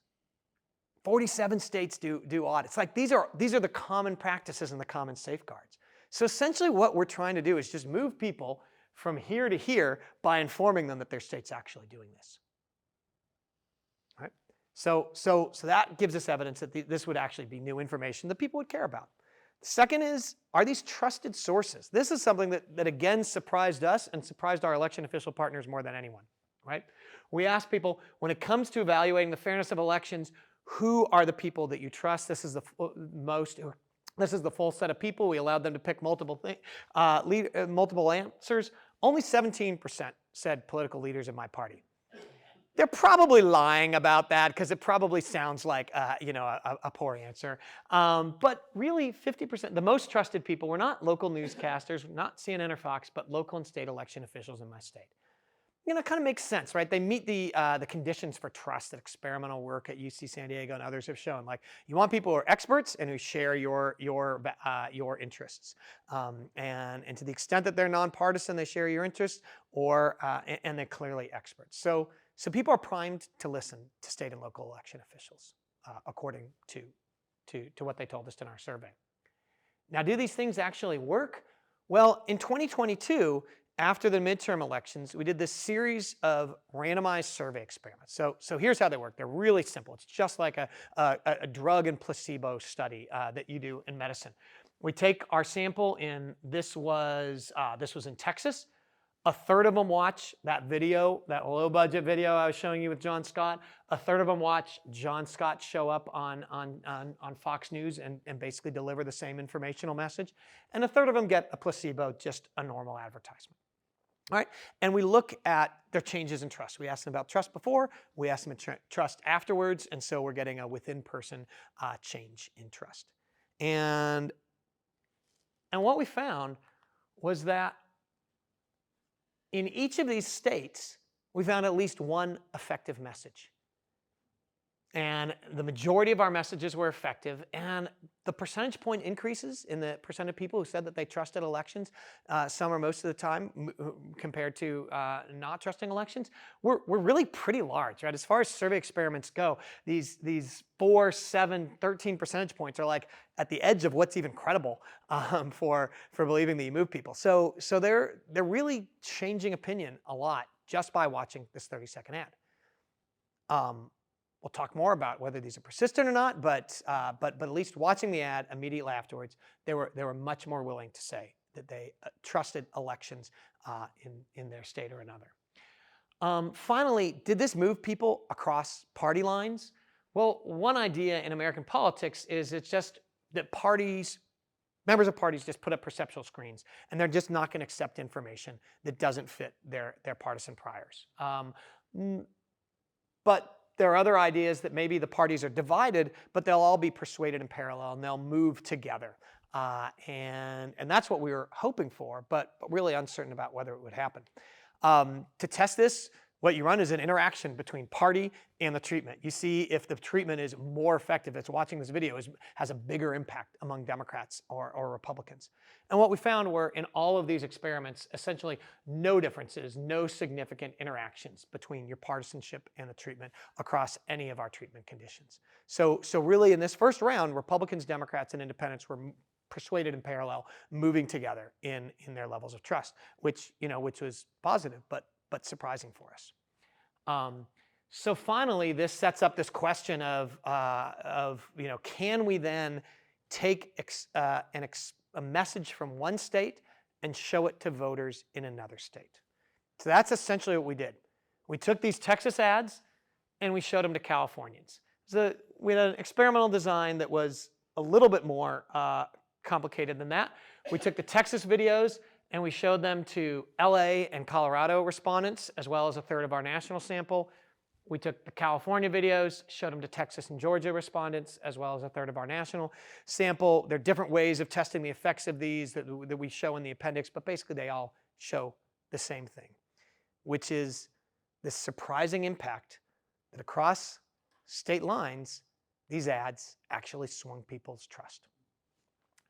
47 states do audits. Like, these are the common practices and the common safeguards. So essentially what we're trying to do is just move people from here to here by informing them that their state's actually doing this. Right? So that gives us evidence that this would actually be new information that people would care about. Second is, are these trusted sources? This is something that again surprised us and surprised our election official partners more than anyone, right? We asked people, when it comes to evaluating the fairness of elections, who are the people that you trust? This is the full set of people. We allowed them to pick multiple answers. Only 17% said political leaders in my party. They're probably lying about that because it probably sounds like a poor answer. But really, 50%, the most trusted people were not local newscasters, not CNN or Fox, but local and state election officials in my state. It kind of makes sense, right? They meet the conditions for trust that experimental work at UC San Diego and others have shown. Like, you want people who are experts and who share your interests, and to the extent that they're nonpartisan, they share your interests, and they're clearly experts. So people are primed to listen to state and local election officials, according to what they told us in our survey. Now, do these things actually work? Well, in 2022, after the midterm elections, we did this series of randomized survey experiments. So here's how they work. They're really simple. It's just like a drug and placebo study that you do in medicine. We take our sample this was in Texas. A third of them watch that video, that low budget video I was showing you with John Scott. A third of them watch John Scott show up on Fox News and basically deliver the same informational message. And a third of them get a placebo, just a normal advertisement. All right? And we look at their changes in trust. We asked them about trust before, we asked them about trust afterwards, and so we're getting a within-person change in trust. And what we found was that in each of these states, we found at least one effective message. And the majority of our messages were effective, and the percentage point increases in the percent of people who said that they trusted elections, some or most of the time, compared to not trusting elections, were really pretty large, right? As far as survey experiments go, these 4, 7, 13 percentage points are like at the edge of what's even credible for believing that you move people. So they're really changing opinion a lot just by watching this 30-second ad. We'll talk more about whether these are persistent or not, but at least watching the ad immediately afterwards, they were much more willing to say that they trusted elections in their state or another. Finally, did this move people across party lines? Well, one idea in American politics is it's just that members of parties just put up perceptual screens, and they're just not going to accept information that doesn't fit their partisan priors. But there are other ideas that maybe the parties are divided, but they'll all be persuaded in parallel and they'll move together. And that's what we were hoping for, but really uncertain about whether it would happen. To test this, what you run is an interaction between party and the treatment. You see if the treatment is more effective, if watching this video has a bigger impact among Democrats or Republicans. And what we found were in all of these experiments, essentially no differences, no significant interactions between your partisanship and the treatment across any of our treatment conditions. So really in this first round, Republicans, Democrats, and Independents were persuaded in parallel, moving together in their levels of trust, which was positive, but surprising for us. So finally, this sets up this question of can we then take a message from one state and show it to voters in another state? So that's essentially what we did. We took these Texas ads and we showed them to Californians. So we had an experimental design that was a little bit more complicated than that. We took the Texas videos and we showed them to LA and Colorado respondents, as well as a third of our national sample. We took the California videos, showed them to Texas and Georgia respondents, as well as a third of our national sample. There are different ways of testing the effects of these that we show in the appendix, but basically they all show the same thing, which is this surprising impact that across state lines, these ads actually swung people's trust.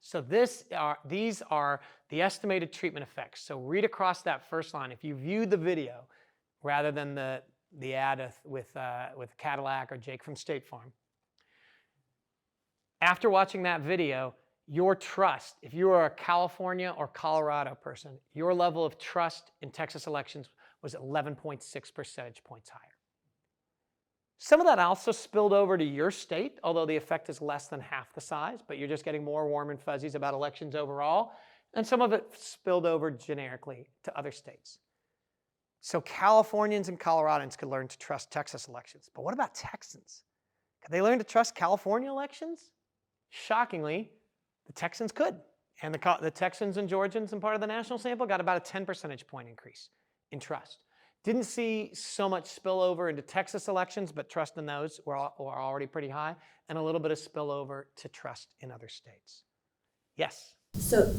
So these are the estimated treatment effects. So read across that first line. If you view the video rather than the ad with Cadillac or Jake from State Farm, after watching that video, your trust, if you are a California or Colorado person, your level of trust in Texas elections was 11.6 percentage points higher. Some of that also spilled over to your state, although the effect is less than half the size, but you're just getting more warm and fuzzies about elections overall. And some of it spilled over generically to other states. So Californians and Coloradans could learn to trust Texas elections. But what about Texans? Could they learn to trust California elections? Shockingly, the Texans could. And the Texans and Georgians and part of the national sample got about a 10 percentage point increase in trust. Didn't see so much spillover into Texas elections, but trust in those were already pretty high, and a little bit of spillover to trust in other states. Yes? So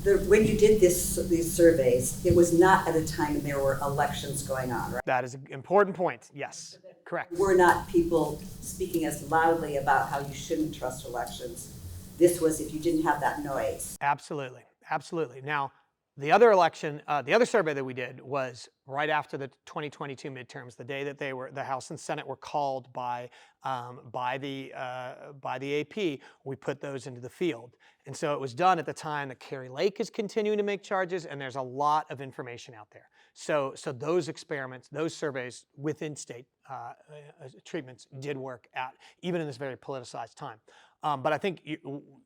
when you did these surveys, it was not at a time when there were elections going on, right? That is an important point. Yes, correct. Were not people speaking as loudly about how you shouldn't trust elections. This was if you didn't have that noise. Absolutely, absolutely. Now, the other survey that we did was right after the 2022 midterms, the day that the House and Senate were called by the AP. We put those into the field, and so it was done at the time that Kari Lake is continuing to make charges, and there's a lot of information out there. So those experiments, those surveys within state treatments did work out, even in this very politicized time. But I think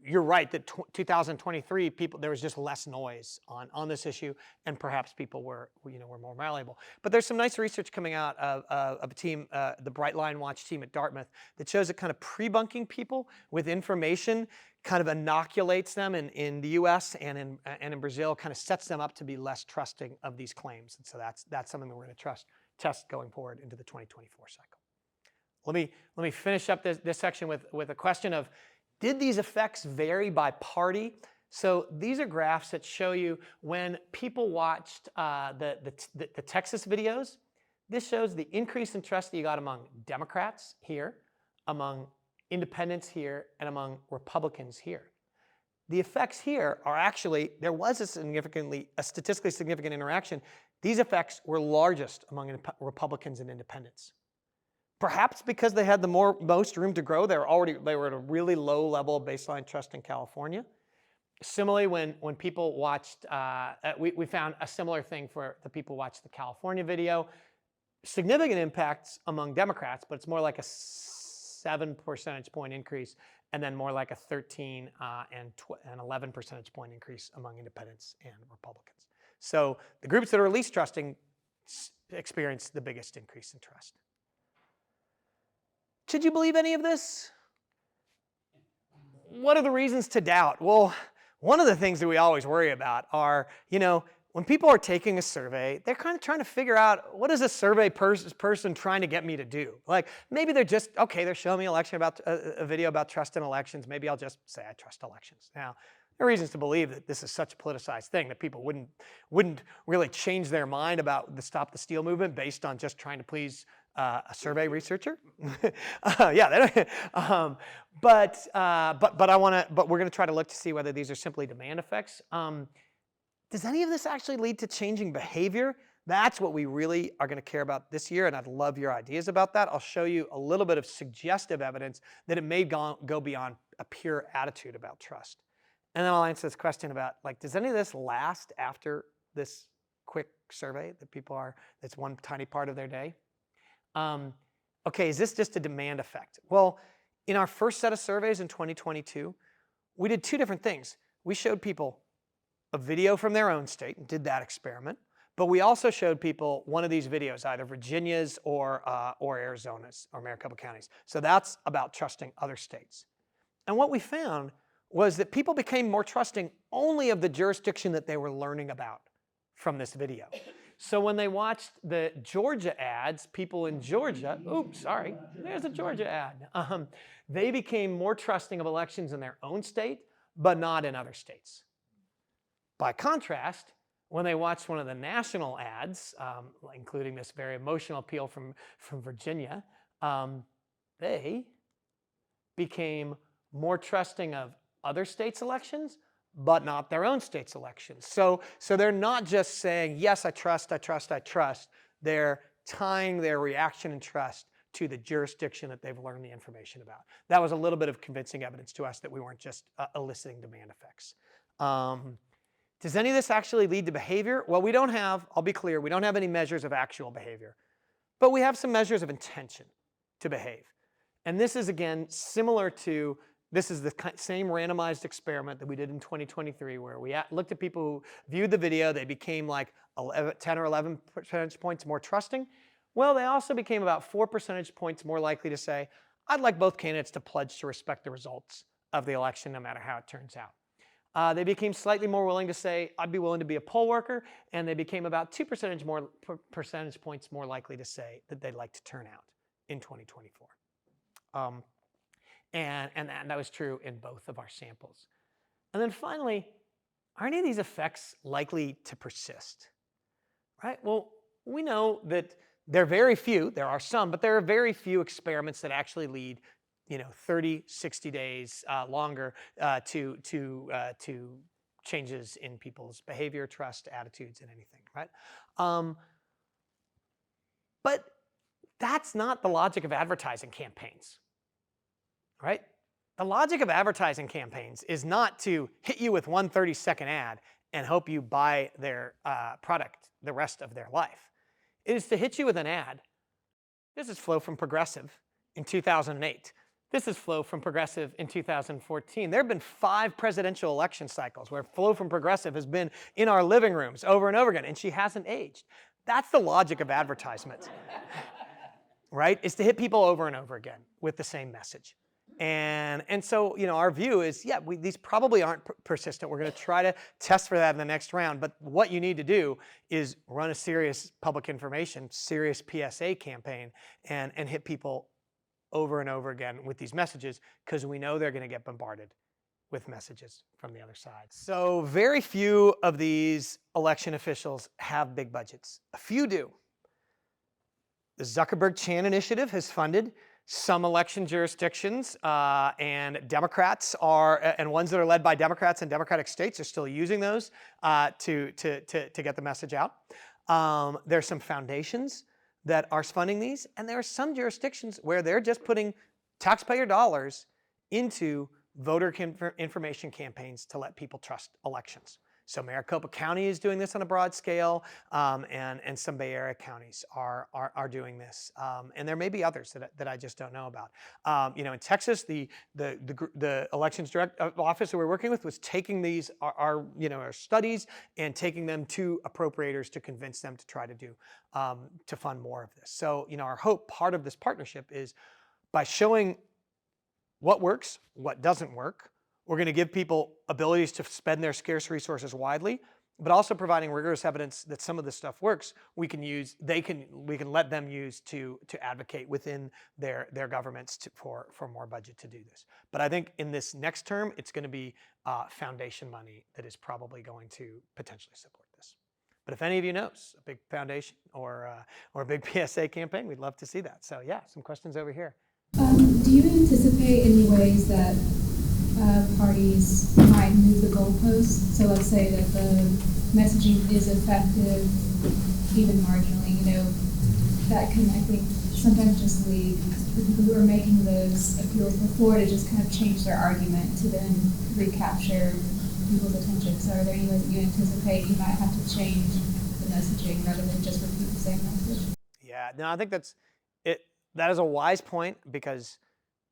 you're right that 2023 there was just less noise on this issue, and perhaps people were more malleable. But there's some nice research coming out of a team, the Bright Line Watch team at Dartmouth, that shows that kind of pre-bunking people with information kind of inoculates them in the U.S. and in Brazil, kind of sets them up to be less trusting of these claims. And so that's something that we're going to test going forward into the 2024 cycle. Let me finish up this section with a question of, did these effects vary by party? So these are graphs that show you when people watched the Texas videos. This shows the increase in trust that you got among Democrats here, among independents here, and among Republicans here. The effects here are actually, there was a statistically significant interaction. These effects were largest among Republicans and independents. Perhaps because they had the most room to grow, they were at a really low level of baseline trust in California. Similarly, when people watched, we found a similar thing for the people who watched the California video. Significant impacts among Democrats, but it's more like a 7 percentage point increase, and then more like a 13 and 11 percentage point increase among independents and Republicans. So the groups that are least trusting experienced the biggest increase in trust. Should you believe any of this? What are the reasons to doubt? Well, one of the things that we always worry about are, when people are taking a survey, they're kind of trying to figure out, what is a survey person trying to get me to do? Like, maybe they're just, okay, they're showing me a video about trust in elections. Maybe I'll just say I trust elections. Now, there are reasons to believe that this is such a politicized thing that people wouldn't really change their mind about the Stop the Steal movement based on just trying to please a survey researcher. But we're going to try to look to see whether these are simply demand effects. Does any of this actually lead to changing behavior? That's what we really are going to care about this year, and I'd love your ideas about that. I'll show you a little bit of suggestive evidence that it may go beyond a pure attitude about trust. And then I'll answer this question about, does any of this last after this quick survey that's one tiny part of their day? Okay, is this just a demand effect? Well, in our first set of surveys in 2022, we did two different things. We showed people a video from their own state and did that experiment, but we also showed people one of these videos, either Virginia's or Arizona's or Maricopa County's. So that's about trusting other states. And what we found was that people became more trusting only of the jurisdiction that they were learning about from this video. So when they watched the Georgia ads, people in Georgia, there's a Georgia ad. They became more trusting of elections in their own state, but not in other states. By contrast, when they watched one of the national ads, including this very emotional appeal from Virginia, they became more trusting of other states' elections, but not their own state's elections. So they're not just saying, yes, I trust. They're tying their reaction and trust to the jurisdiction that they've learned the information about. That was a little bit of convincing evidence to us that we weren't just eliciting demand effects. Does any of this actually lead to behavior? Well, I'll be clear, we don't have any measures of actual behavior, but we have some measures of intention to behave. And this is, again, this is the same randomized experiment that we did in 2023, where we looked at people who viewed the video. They became 10 or 11 percentage points more trusting. Well, they also became about 4 percentage points more likely to say, I'd like both candidates to pledge to respect the results of the election, no matter how it turns out. They became slightly more willing to say, I'd be willing to be a poll worker, and they became about 2 percentage points more likely to say that they'd like to turn out in 2024. And that was true in both of our samples. And then finally, are any of these effects likely to persist? Right? Well, we know that there are some, but there are very few experiments that actually lead 30, 60 days longer to changes in people's behavior, trust, attitudes, and anything, right? But that's not the logic of advertising campaigns, right? The logic of advertising campaigns is not to hit you with one 30-second ad and hope you buy their product the rest of their life. It is to hit you with an ad. This is Flo from Progressive in 2008. This is Flo from Progressive in 2014. There have been 5 presidential election cycles where Flo from Progressive has been in our living rooms over and over again, and she hasn't aged. That's the logic of advertisement, right? Is to hit people over and over again with the same message. And so, our view is, these probably aren't persistent. We're going to try to test for that in the next round. But what you need to do is run a serious public information, serious PSA campaign, and hit people over and over again with these messages, because we know they're going to get bombarded with messages from the other side. So very few of these election officials have big budgets. A few do. The Zuckerberg-Chan Initiative has funded some election jurisdictions, and Democrats and ones that are led by Democrats in Democratic states are still using those to get the message out. There's some foundations that are funding these, and there are some jurisdictions where they're just putting taxpayer dollars into voter information campaigns to let people trust elections. So Maricopa County is doing this on a broad scale, and some Bay Area counties are doing this, and there may be others that I just don't know about. In Texas, the elections office that we're working with was taking these our studies and taking them to appropriators to convince them to try to do to fund more of this. So our hope, part of this partnership, is by showing what works, what doesn't work. We're going to give people abilities to spend their scarce resources widely, but also providing rigorous evidence that some of this stuff works. We can let them use to advocate within their governments for more budget to do this. But I think in this next term, it's going to be foundation money that is probably going to potentially support this. But if any of you knows a big foundation or a big PSA campaign, we'd love to see that. So yeah, some questions over here. Do you anticipate any ways that parties might move the goalposts? So let's say that the messaging is effective, even marginally, that can, I think, sometimes just lead the people who are making those appeals before to just kind of change their argument to then recapture people's attention. So are there any ways that you anticipate you might have to change the messaging rather than just repeat the same message? Yeah, no, I think that's it. That is a wise point, because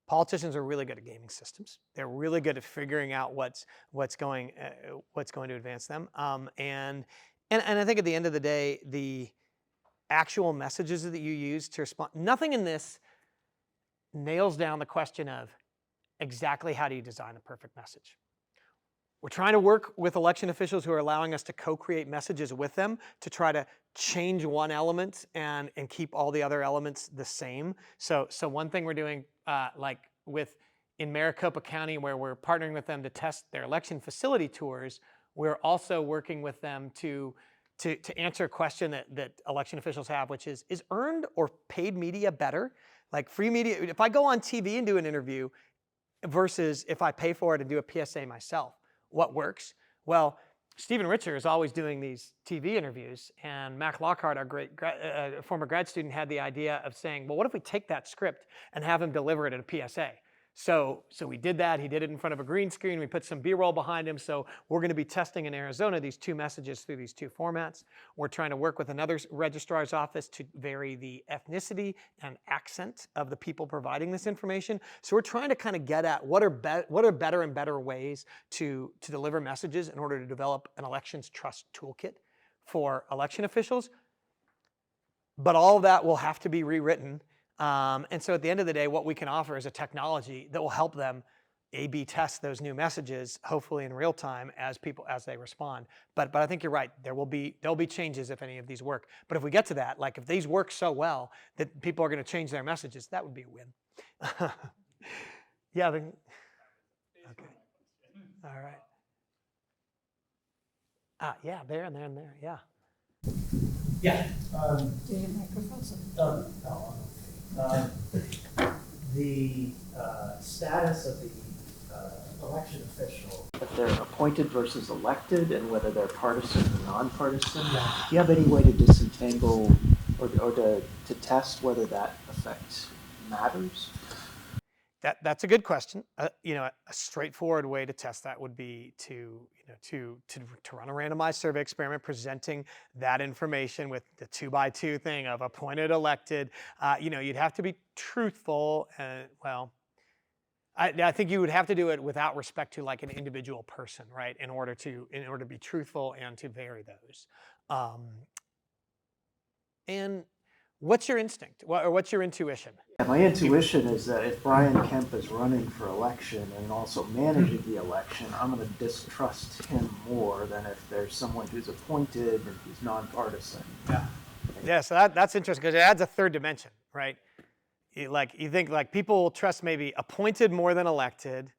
politicians are really good at gaming systems. They're really good at figuring out what's going to advance them. And I think at the end of the day, the actual messages that you use to respond, nothing in this nails down the question of exactly how do you design the perfect message. We're trying to work with election officials who are allowing us to co-create messages with them to try to change one element and keep all the other elements the same. So one thing we're doing, in Maricopa County, where we're partnering with them to test their election facility tours, we're also working with them to answer a question that election officials have, which is earned or paid media better? Like free media, if I go on TV and do an interview versus if I pay for it and do a PSA myself, what works? Well, Stephen Richer is always doing these TV interviews, and Mac Lockhart, our great former grad student, had the idea of saying, well, what if we take that script and have him deliver it at a PSA? So we did that. He did it in front of a green screen. We put some B-roll behind him. So we're going to be testing in Arizona these two messages through these two formats. We're trying to work with another registrar's office to vary the ethnicity and accent of the people providing this information. So we're trying to kind of get at what are better and better ways to deliver messages in order to develop an elections trust toolkit for election officials. But all of that will have to be rewritten. And so at the end of the day, what we can offer is a technology that will help them A/B test those new messages, hopefully in real time as they respond. But I think you're right. There'll be changes if any of these work. But if we get to that, like if these work so well that people are going to change their messages, that would be a win. Yeah. Okay. All right. Yeah, there and there and there. Yeah. Yeah. The status of the election official, if they're appointed versus elected, and whether they're partisan or nonpartisan. Do you have any way to disentangle or to test whether that effect matters? That's a good question. A straightforward way to test that would be to run a randomized survey experiment presenting that information with the 2x2 thing of appointed, elected. You'd have to be truthful. I think you would have to do it without respect to like an individual person, right? In order to be truthful and to vary those. And what's your instinct or what's your intuition? My intuition is that if Brian Kemp is running for election and also managing the election, I'm going to distrust him more than if there's someone who's appointed and who's nonpartisan. Yeah. So that's interesting because it adds a third dimension, right? You think like people will trust maybe appointed more than elected,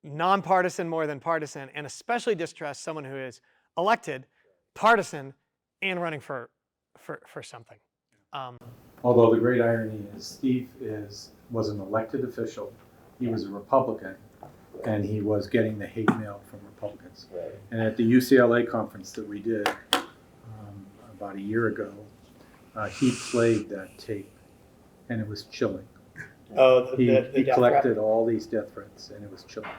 nonpartisan more than partisan, and especially distrust someone who is elected, partisan, and running for something. Although the great irony is Steve was an elected official, he was a Republican, and he was getting the hate mail from Republicans. Right. And at the UCLA conference that we did about a year ago, he played that tape, and it was chilling. Oh, He death collected threat? all these death threats, and it was chilling.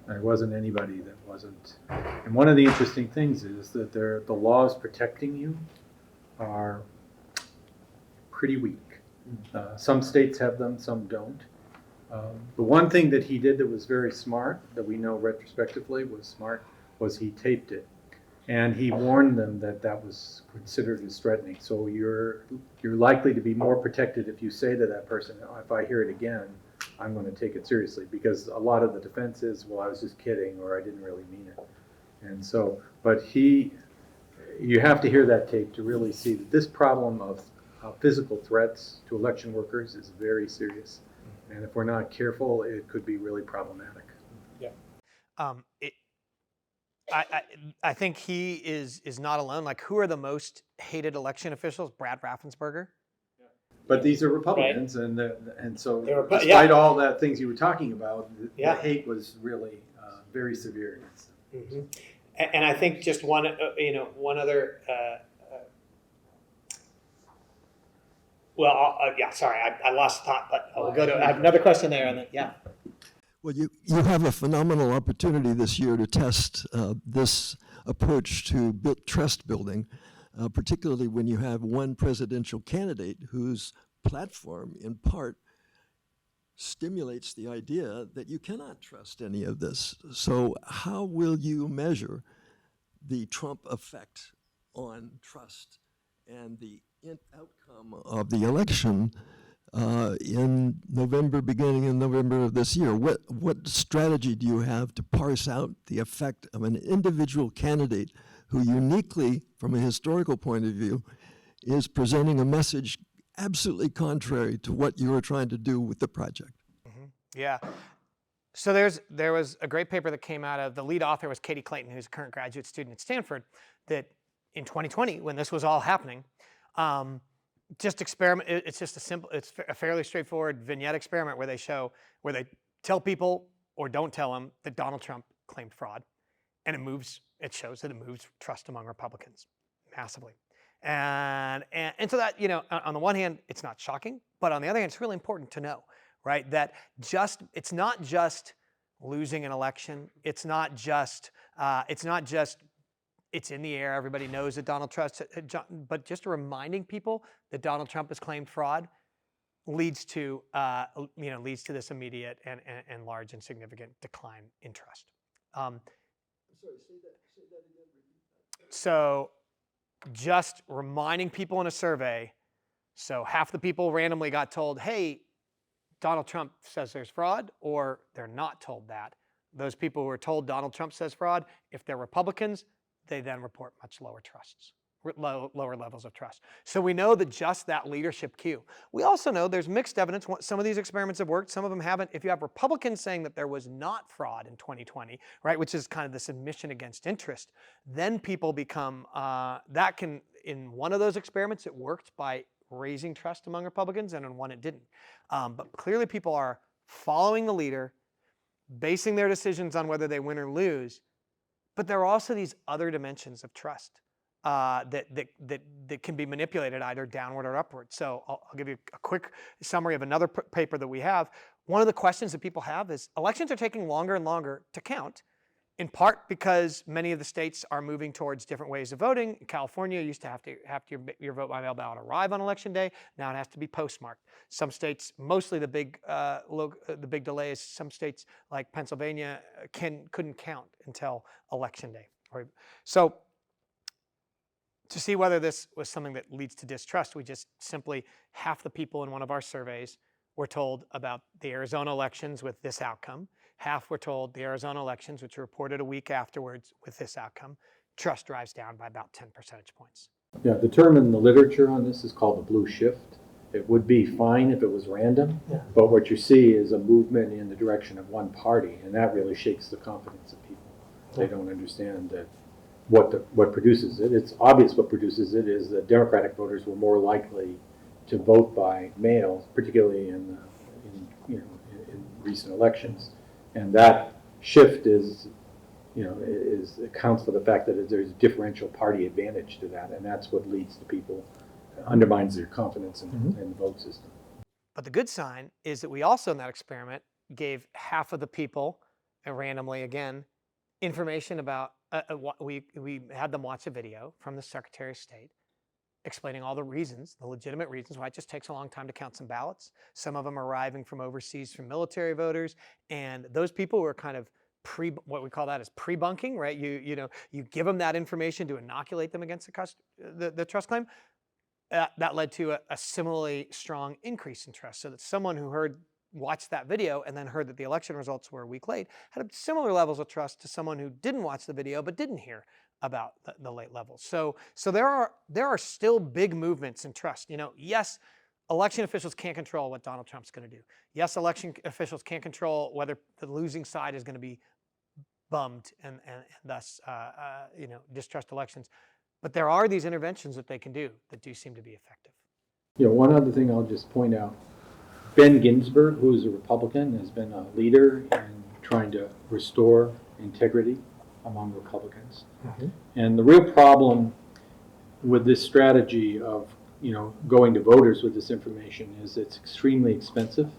There wasn't anybody that wasn't. And one of the interesting things is that the laws protecting you are pretty weak. Some states have them, some don't. The one thing that he did that was very smart, that we know retrospectively was smart, was he taped it. And he warned them that that was considered as threatening. So you're likely to be more protected if you say to that person, oh, if I hear it again, I'm going to take it seriously. Because a lot of the defense is, well, I was just kidding, or I didn't really mean it. And so, but you have to hear that tape to really see that this problem of physical threats to election workers is very serious. And if we're not careful, it could be really problematic. Yeah. I think he is not alone. Like, who are the most hated election officials? Brad Raffensperger. But these are Republicans, and so They're despite all that things you were talking about, Yeah. the hate was really very severe against them. Mm-hmm. And I think just one other. Sorry, I lost the thought, but I'll go to. I have another question there, and then yeah. Well, you have a phenomenal opportunity this year to test this approach to trust building, particularly when you have one presidential candidate whose platform, in part, stimulates the idea that you cannot trust any of this. So how will you measure the Trump effect on trust and the outcome of the election in November, beginning in November of this year? What strategy do you have to parse out the effect of an individual candidate who uniquely, from a historical point of view, is presenting a message absolutely contrary to what you were trying to do with the project? Mm-hmm. Yeah. So there was a great paper that came out of, the lead author was Katie Clayton, who's a current graduate student at Stanford, that in 2020, when this was all happening, it's a fairly straightforward vignette experiment where they tell people or don't tell them that Donald Trump claimed fraud, and it shows that it moves trust among Republicans massively. And so that, on the one hand, it's not shocking, but on the other hand, it's really important to know, right? That it's not just losing an election. It's not just it's in the air. Everybody knows that Donald Trump, but just reminding people that Donald Trump has claimed fraud leads to this immediate and large and significant decline in trust. Sorry, say that again. So just reminding people in a survey, so half the people randomly got told, hey, Donald Trump says there's fraud, or they're not told that. Those people who are told Donald Trump says fraud, if they're Republicans, they then report much lower lower levels of trust. So we know that just that leadership cue. We also know there's mixed evidence. Some of these experiments have worked, some of them haven't. If you have Republicans saying that there was not fraud in 2020, right, which is kind of this admission against interest, then people become, in one of those experiments, it worked by raising trust among Republicans, and in one it didn't. But clearly people are following the leader, basing their decisions on whether they win or lose. But there are also these other dimensions of trust that can be manipulated either downward or upward. So I'll give you a quick summary of another paper that we have. One of the questions that people have is elections are taking longer and longer to count, in part because many of the states are moving towards different ways of voting. In California, you used to have your vote by mail ballot arrive on election day. Now it has to be postmarked. Some states, mostly the big delays, some states like Pennsylvania couldn't count until election day. So to see whether this was something that leads to distrust, we just simply, half the people in one of our surveys were told about the Arizona elections with this outcome. Half were told the Arizona elections, which were reported a week afterwards, with this outcome. Trust drives down by about 10 percentage points. Yeah, the term in the literature on this is called the blue shift. It would be fine if it was random, but what you see is a movement in the direction of one party, and that really shakes the confidence of people. They don't understand that what produces it. It's obvious what produces it is that Democratic voters were more likely to vote by mail, particularly in recent elections, and that shift is accounts for the fact that there's differential party advantage to that, and that's what leads to people, undermines their confidence in the vote system. But the good sign is that we also in that experiment gave half of the people, randomly again, information about, we had them watch a video from the Secretary of State explaining all the reasons, the legitimate reasons why it just takes a long time to count some ballots. Some of them arriving from overseas from military voters, and those people were kind of what we call that is pre-bunking, right? You give them that information to inoculate them against the trust claim. That led to a similarly strong increase in trust, so that someone who watched that video and then heard that the election results were a week late had similar levels of trust to someone who didn't watch the video but didn't hear about the late levels. So there are still big movements in trust. Yes, election officials can't control what Donald Trump's going to do. Yes, election officials can't control whether the losing side is going to be bummed and thus distrust elections. But there are these interventions that they can do that do seem to be effective. One other thing I'll just point out. Ben Ginsburg, who is a Republican, has been a leader in trying to restore integrity among Republicans. And the real problem with this strategy of going to voters with this information is it's extremely expensive,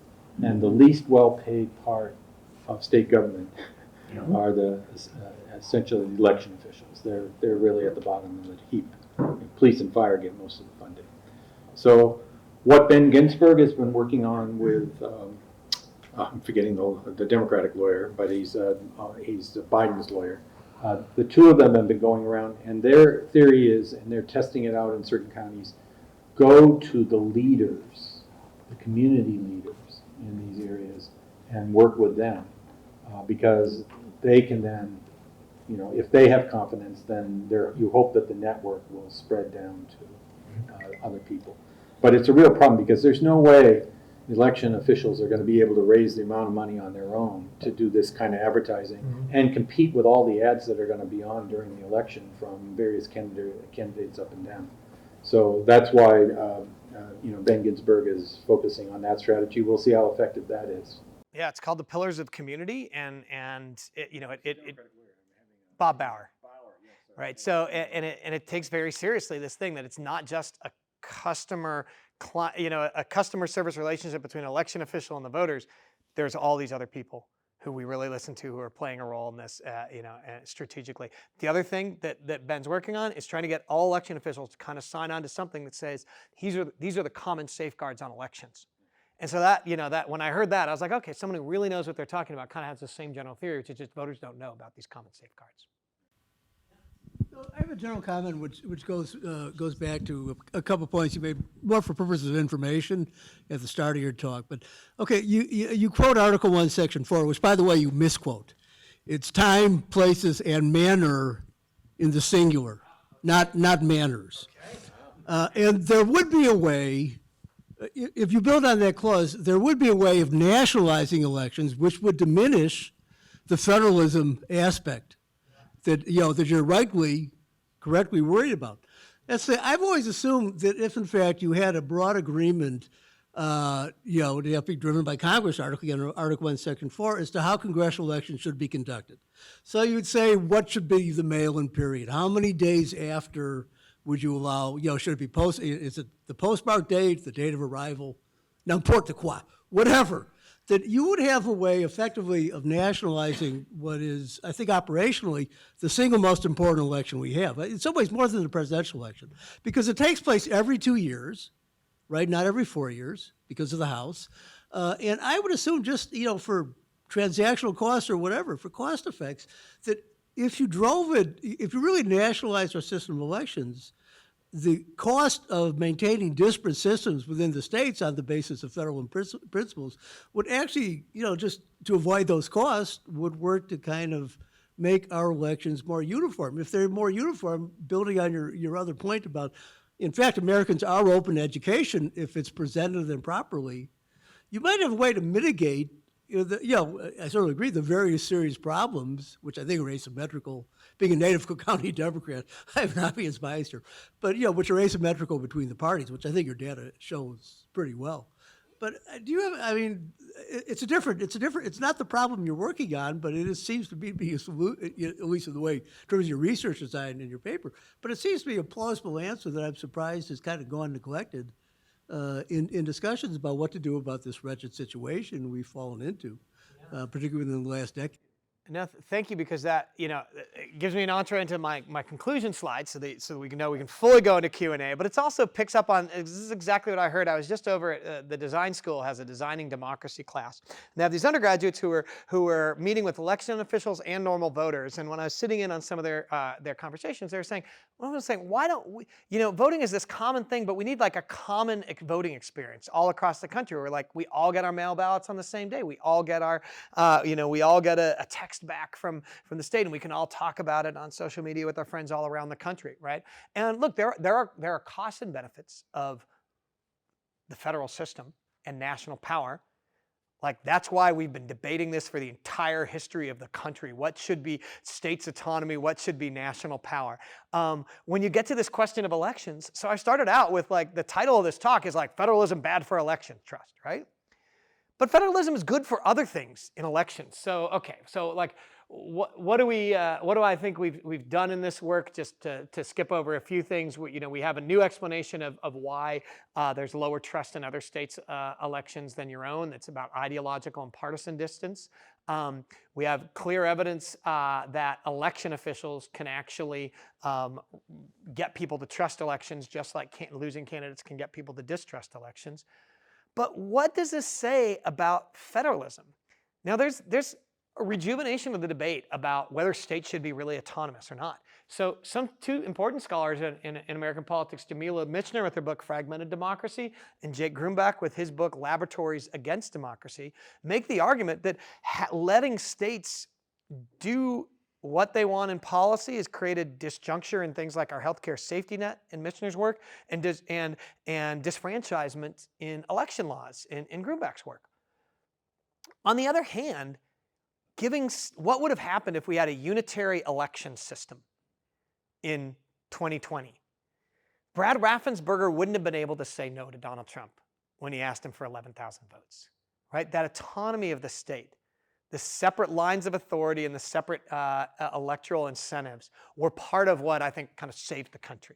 and the least well-paid part of state government are the essentially the election officials. They're really at the bottom of the heap. Police and fire get most of the funding. So what Ben Ginsburg has been working on with, I'm forgetting the Democratic lawyer, but he's Biden's lawyer. The two of them have been going around, and their theory is, and they're testing it out in certain counties, go to the leaders, the community leaders in these areas, and work with them, because they can then, if they have confidence, then you hope that the network will spread down to other people. But it's a real problem because there's no way election officials are going to be able to raise the amount of money on their own to do this kind of advertising and compete with all the ads that are going to be on during the election from various candidates up and down. So that's why Ben Ginsburg is focusing on that strategy. We'll see how effective that is. Yeah, it's called the Pillars of Community, and Bob Bauer, right? So it takes very seriously this thing that it's not just a customer service relationship between an election official and the voters. There's all these other people who we really listen to who are playing a role in this, strategically. The other thing that Ben's working on is trying to get all election officials to kind of sign on to something that says these are the common safeguards on elections. And so that when I heard that, I was like, okay, someone who really knows what they're talking about kind of has the same general theory, which is just voters don't know about these common safeguards. So I have a general comment which goes back to a couple points you made, more for purposes of information at the start of your talk. But okay, you quote Article 1, Section 4, which, by the way, you misquote. It's time, places, and manner in the singular, not manners. And there would be a way, if you build on that clause, there would be a way of nationalizing elections, which would diminish the federalism aspect that you're correctly worried about. I've always assumed that if in fact you had a broad agreement, to have to be driven by Congress, Article 1, Section 4, as to how congressional elections should be conducted. So you would say, what should be the mail-in period? How many days after would you allow, should it be is it the postmark date, the date of arrival, n'importe quoi, whatever. That you would have a way effectively of nationalizing what is, I think operationally, the single most important election we have. In some ways more than the presidential election, because it takes place every 2 years, right? Not every 4 years because of the House. And I would assume just, for transactional costs or whatever, for cost effects, that if you really nationalized our system of elections, the cost of maintaining disparate systems within the states on the basis of federal principles would actually, just to avoid those costs, would work to kind of make our elections more uniform. If they're more uniform, building on your other point about in fact, Americans are open to education if it's presented to them properly. You might have a way to mitigate, I sort of agree, the various serious problems, which I think are asymmetrical. Being a native Cook County Democrat, I have an obvious bias here, but which are asymmetrical between the parties, which I think your data shows pretty well. But do you have? I mean, it's not the problem you're working on, but it seems to be a solution, at least in the way, in terms of your research design in your paper. But it seems to be a plausible answer that I'm surprised has kind of gone neglected in discussions about what to do about this wretched situation we've fallen into, particularly within the last decade. No, thank you, because that it gives me an entree into my conclusion slide, so we can fully go into Q&A. But it also picks up on, this is exactly what I heard. I was just over at the design school, has a designing democracy class. And they have these undergraduates who were meeting with election officials and normal voters. And when I was sitting in on some of their conversations, they were saying, why don't we, voting is this common thing, but we need like a common voting experience all across the country where like we all get our mail ballots on the same day. We all get our, we all get a text back from the state, and we can all talk about it on social media with our friends all around the country, right? And look, there are costs and benefits of the federal system and national power. Like, that's why we've been debating this for the entire history of the country. What should be states' autonomy? What should be national power? When you get to this question of elections, so I started out with like, the title of this talk is like, Federalism Bad for Election Trust, right? But federalism is good for other things in elections. So, okay, so like, what do I think we've done in this work? Just to skip over a few things, we have a new explanation of why there's lower trust in other states' elections than your own. It's about ideological and partisan distance. We have clear evidence that election officials can actually get people to trust elections, just like losing candidates can get people to distrust elections. But what does this say about federalism? Now, there's a rejuvenation of the debate about whether states should be really autonomous or not. So two important scholars in American politics, Jamila Michener with her book Fragmented Democracy and Jake Grumbach with his book Laboratories Against Democracy, make the argument that letting states do what they want in policy has created disjuncture in things like our healthcare safety net in Michener's work and disfranchisement in election laws in Grumbach's work. On the other hand, what would have happened if we had a unitary election system in 2020? Brad Raffensperger wouldn't have been able to say no to Donald Trump when he asked him for 11,000 votes, right? That autonomy of the state, the separate lines of authority and the separate electoral incentives were part of what I think kind of saved the country.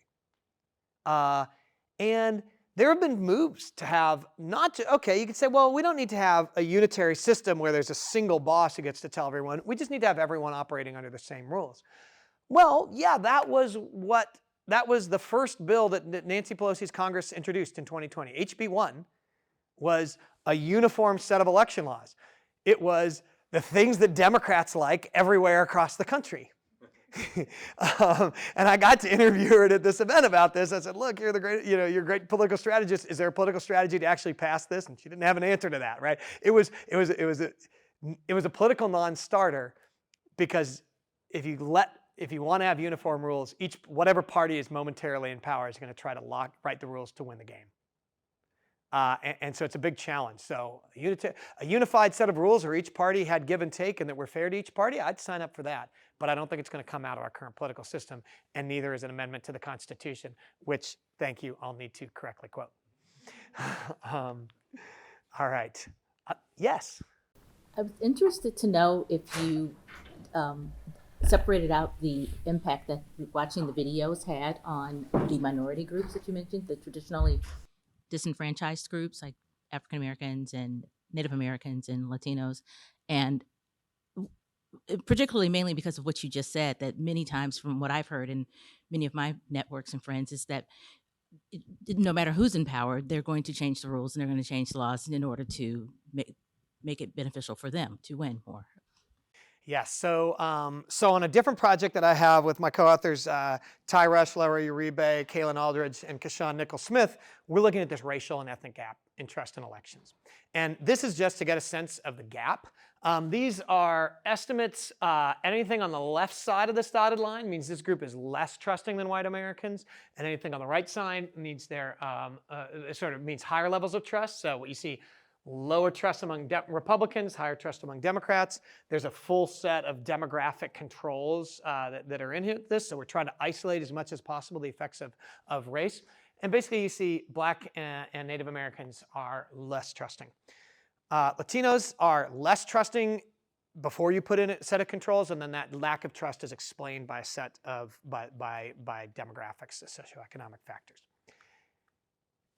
And there have been moves to have you could say, well, we don't need to have a unitary system where there's a single boss who gets to tell everyone. We just need to have everyone operating under the same rules. Well, yeah, that was the first bill that Nancy Pelosi's Congress introduced in 2020. HB 1 was a uniform set of election laws. It was the things that Democrats like everywhere across the country. And I got to interview her at this event about this. I said, look, you're a great political strategist. Is there a political strategy to actually pass this? And she didn't have an answer to that, right? It was a political non-starter, because if you want to have uniform rules, whatever party is momentarily in power is going to try to write the rules to win the game. And so it's a big challenge. So a unified set of rules where each party had give and take and that were fair to each party, I'd sign up for that. But I don't think it's going to come out of our current political system, and neither is an amendment to the Constitution, which, thank you, I'll need to correctly quote. All right. Yes? I was interested to know if you separated out the impact that watching the videos had on the minority groups that you mentioned, the traditionally disenfranchised groups like African Americans and Native Americans and Latinos, and particularly mainly because of what you just said, that many times from what I've heard in many of my networks and friends is that no matter who's in power, they're going to change the rules and they're going to change the laws in order to make it beneficial for them to win more. Yes. So on a different project that I have with my co-authors, Ty Rush, Larry Uribe, Kaylin Aldridge, and Kashawn Nichols-Smith, we're looking at this racial and ethnic gap in trust in elections. And this is just to get a sense of the gap. These are estimates. Anything on the left side of this dotted line means this group is less trusting than white Americans, and anything on the right side means they're sort of means higher levels of trust. So what you see, lower trust among Republicans, higher trust among Democrats. There's a full set of demographic controls that are in this. So we're trying to isolate as much as possible the effects of race. And basically, you see Black and Native Americans are less trusting. Latinos are less trusting before you put in a set of controls, and then that lack of trust is explained by a set of by demographics, socioeconomic factors.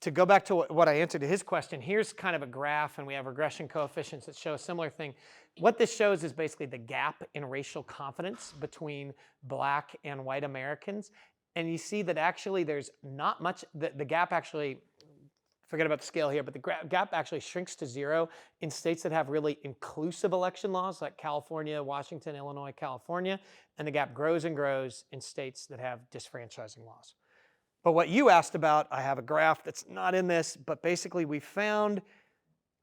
To go back to what I answered to his question, here's kind of a graph, and we have regression coefficients that show a similar thing. What this shows is basically the gap in racial confidence between Black and white Americans. And you see that actually there's not much, the gap actually, forget about the scale here, but the gap actually shrinks to 0 in states that have really inclusive election laws like California, Washington, Illinois, California, and the gap grows and grows in states that have disfranchising laws. But what you asked about, I have a graph that's not in this, but basically we found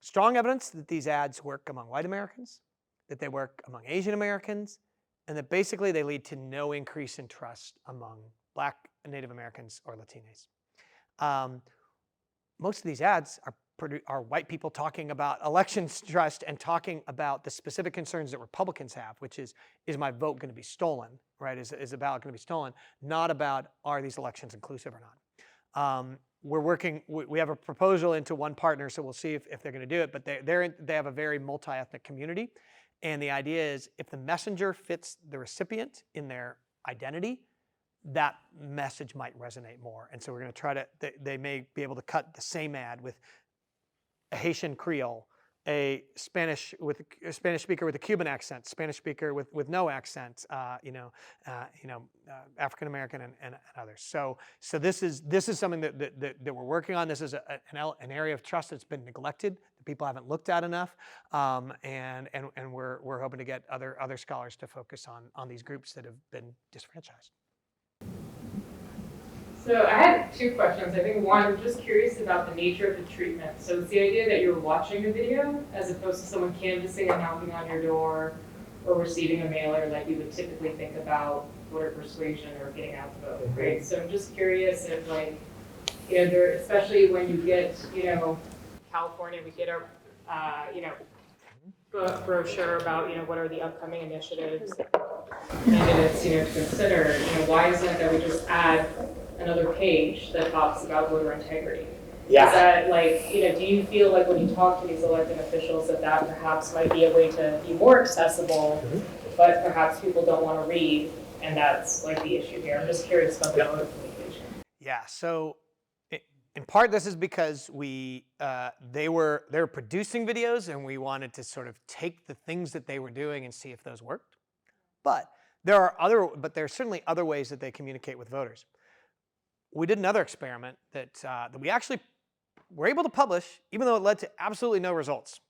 strong evidence that these ads work among white Americans, that they work among Asian Americans, and that basically they lead to no increase in trust among Black and Native Americans or Latinos. Most of these ads are white people talking about elections trust and talking about the specific concerns that Republicans have, which is my vote going to be stolen, right? Is the ballot going to be stolen? Not about, are these elections inclusive or not? We're working, we have a proposal into one partner, so we'll see if they're going to do it, but they have a very multi-ethnic community. And the idea is if the messenger fits the recipient in their identity, that message might resonate more. And so we're going to try to, they may be able to cut the same ad with a Haitian Creole, a Spanish speaker with a Cuban accent, Spanish speaker with no accent, African American and others. So this is something that we're working on. This is an area of trust that's been neglected, that people haven't looked at enough, and we're hoping to get other scholars to focus on these groups that have been disfranchised. So I had 2 questions. I think one, I'm just curious about the nature of the treatment. So it's the idea that you're watching a video as opposed to someone canvassing and knocking on your door or receiving a mailer like you would typically think about voter persuasion or getting out to vote, right? So I'm just curious if there, especially when you get, California, we get our, brochure about, what are the upcoming initiatives candidates, to consider. Why isn't it that we just add another page that talks about voter integrity? Yeah. Is that do you feel like when you talk to these elected officials that perhaps might be a way to be more accessible, but perhaps people don't want to read, and that's the issue here? I'm just curious about the voter communication. Yeah, so in part this is because they were producing videos and we wanted to sort of take the things that they were doing and see if those worked. But there are certainly other ways that they communicate with voters. We did another experiment that we actually were able to publish, even though it led to absolutely no results,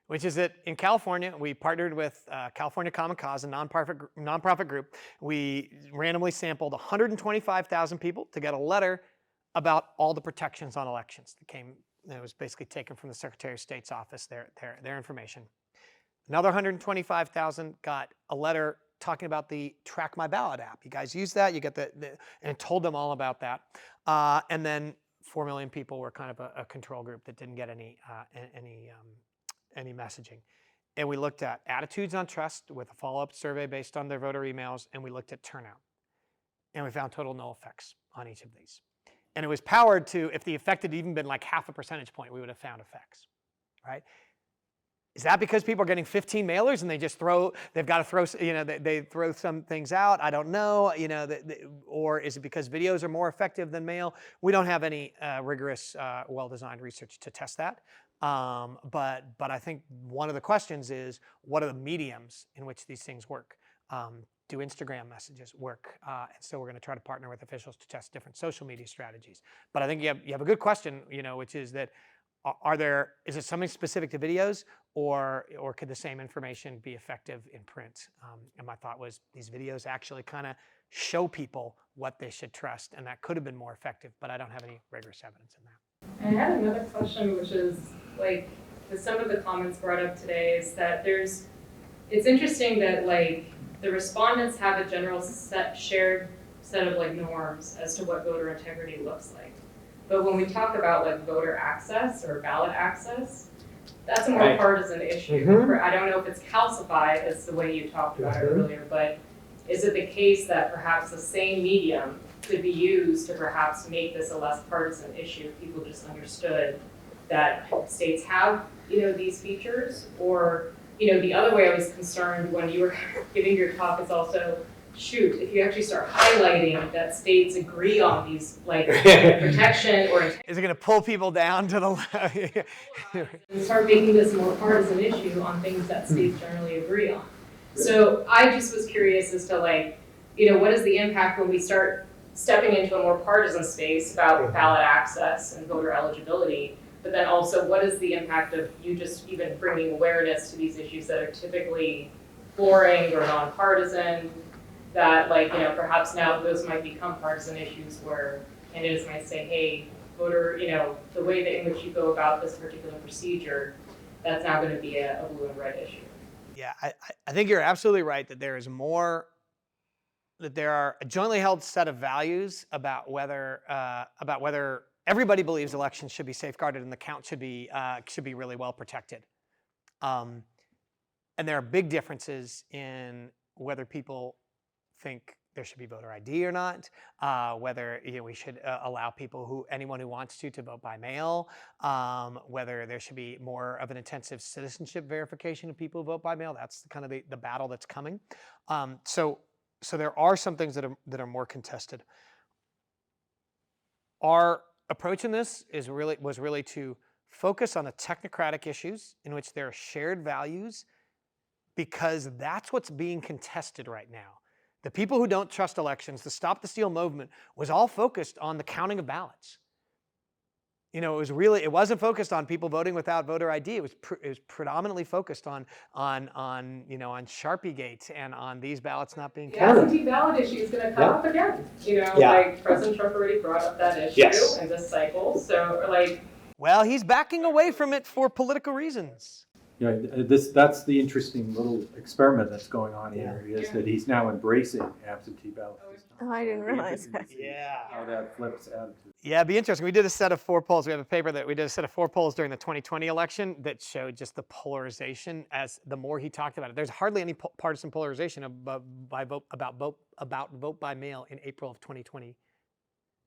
which is that in California, we partnered with California Common Cause, a nonprofit group. We randomly sampled 125,000 people to get a letter about all the protections on elections that came. It was basically taken from the Secretary of State's office, their information. Another 125,000 got a letter talking about the Track My Ballot app. You guys use that, you get and it told them all about that. And then 4 million people were kind of a control group that didn't get any messaging. And we looked at attitudes on trust with a follow-up survey based on their voter emails, and we looked at turnout. And we found total no effects on each of these. And it was powered to, if the effect had even been half a percentage point, we would have found effects, right? Is that because people are getting 15 mailers and they've got to throw, they throw some things out? I don't know, or is it because videos are more effective than mail? We don't have any rigorous, well-designed research to test that. But I think one of the questions is, what are the mediums in which these things work? Do Instagram messages work? And so we're going to try to partner with officials to test different social media strategies. But I think you have a good question, which is that, is it something specific to videos, or could the same information be effective in print? And my thought was these videos actually kind of show people what they should trust, and that could have been more effective, but I don't have any rigorous evidence in that. I had another question, which is with some of the comments brought up today is that it's interesting that like the respondents have a general shared set of like norms as to what voter integrity looks like. But when we talk about like voter access or ballot access, that's a more Right. partisan issue. Mhm. I don't know if it's calcified as the way you talked about it earlier, but is it the case that perhaps the same medium could be used to perhaps make this a less partisan issue if people just understood that states have, these features? Or, the other way I was concerned when you were giving your talk is also, shoot, if you actually start highlighting that states agree on these, like, protection or Is it going to pull people down to the left? and start making this a more partisan issue on things that states generally agree on. So I just was curious as to like, what is the impact when we start stepping into a more partisan space about ballot access and voter eligibility, but then also what is the impact of you just even bringing awareness to these issues that are typically boring or nonpartisan, that like, perhaps now those might become partisan issues where candidates might say, hey, voter, the way in which you go about this particular procedure, that's now going to be a blue and red issue. Yeah, I think you're absolutely right that there are a jointly held set of values about whether everybody believes elections should be safeguarded and the count should be really well protected. And there are big differences in whether people think there should be voter ID or not, whether we should allow anyone who wants to vote by mail, whether there should be more of an intensive citizenship verification of people who vote by mail. That's kind of the battle that's coming. So there are some things that are more contested. Our approach in this was really to focus on the technocratic issues in which there are shared values, because that's what's being contested right now. The people who don't trust elections, the Stop the Steal movement, was all focused on the counting of ballots. It wasn't focused on people voting without voter ID. It was predominantly focused on Sharpiegate and on these ballots not being The counted. absentee ballot issue is going to come up again. Yeah. Like President Trump already brought up that issue in this cycle. So like, well, he's backing away from it for political reasons. That's the interesting little experiment that's going on here, is that he's now embracing absentee ballots. Oh, I didn't realize that. Yeah. How that flips attitude. Yeah, it'd be interesting. We did a set of 4 polls. We have a paper that we did a set of 4 polls during the 2020 election that showed just the polarization as the more he talked about it. There's hardly any partisan polarization about vote by mail in April of 2020.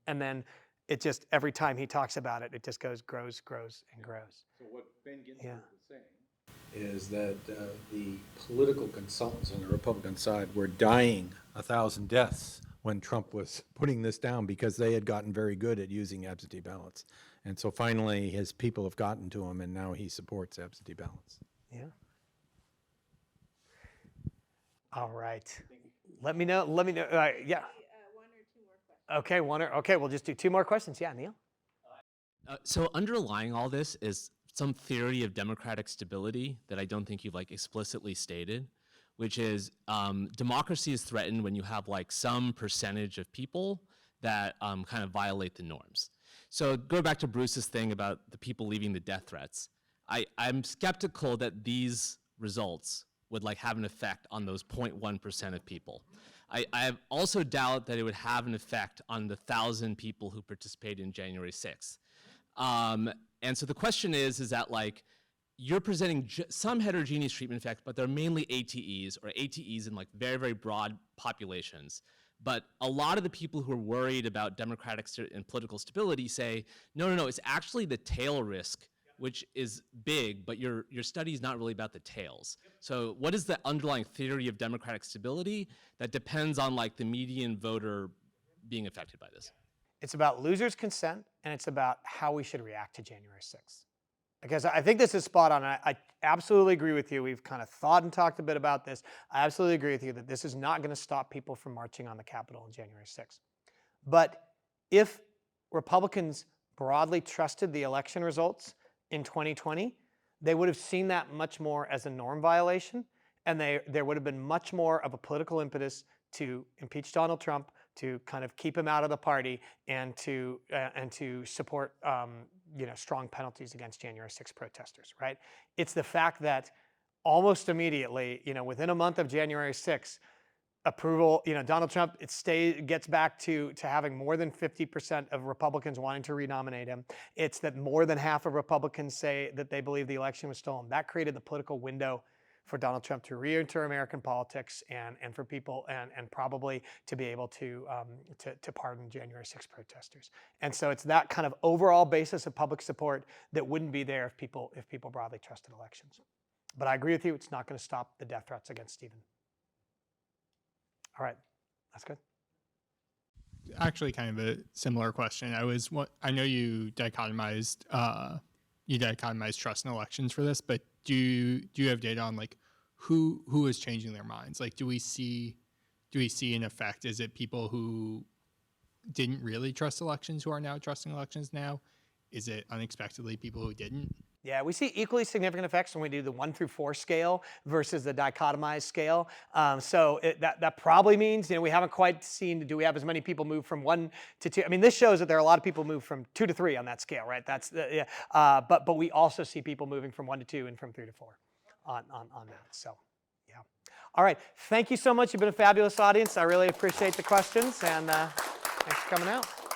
And then it just, every time he talks about it, it just grows and grows. So what Ben Ginsburg was saying is that the political consultants on the Republican side were dying 1,000 deaths when Trump was putting this down, because they had gotten very good at using absentee ballots. And so finally his people have gotten to him, and now he supports absentee ballots. Yeah. All right. Let me know. Yeah. 1 or 2 more questions. Okay, we'll just do 2 more questions. Yeah, Neil? So underlying all this is some theory of democratic stability that I don't think you've explicitly stated, which is democracy is threatened when you have some percentage of people that kind of violate the norms. So go back to Bruce's thing about the people leaving the death threats. I'm skeptical that these results would have an effect on those 0.1% of people. I also doubt that it would have an effect on the 1,000 people who participated in January 6th. And so the question is that you're presenting some heterogeneous treatment effect, but they're mainly ATEs or ATEs in very, very broad populations. But a lot of the people who are worried about democratic and political stability say, no, it's actually the tail risk, which is big, but your study is not really about the tails. So what is the underlying theory of democratic stability that depends on the median voter being affected by this? It's about losers' consent, and it's about how we should react to January 6th. Because I think this is spot on. I absolutely agree with you. We've kind of thought and talked a bit about this. I absolutely agree with you that this is not going to stop people from marching on the Capitol on January 6th. But if Republicans broadly trusted the election results in 2020, they would have seen that much more as a norm violation, and there would have been much more of a political impetus to impeach Donald Trump, to kind of keep him out of the party, and to support strong penalties against January 6 protesters, right? It's the fact that almost immediately, within a month of January 6, approval, Donald Trump, gets back to having more than 50% of Republicans wanting to renominate him. It's that more than half of Republicans say that they believe the election was stolen. That created the political window for Donald Trump to re-enter American politics and for people and probably to be able to pardon January 6 protesters. And so it's that kind of overall basis of public support that wouldn't be there if people broadly trusted elections. But I agree with you, it's not going to stop the death threats against Stephen. All right, that's good. Actually, kind of a similar question. I know you dichotomized trust in elections for this, but do you have data on like who is changing their minds? Like, do we see an effect? Is it people who didn't really trust elections who are now trusting elections now? Is it unexpectedly people who didn't? Yeah, we see equally significant effects when we do the 1 through 4 scale versus the dichotomized scale. That probably means, we haven't quite seen, do we have as many people move from 1 to 2? I mean, this shows that there are a lot of people move from 2 to 3 on that scale, right? But we also see people moving from 1 to 2 and from 3 to 4 on that. So, yeah. All right, thank you so much. You've been a fabulous audience. I really appreciate the questions, and thanks for coming out.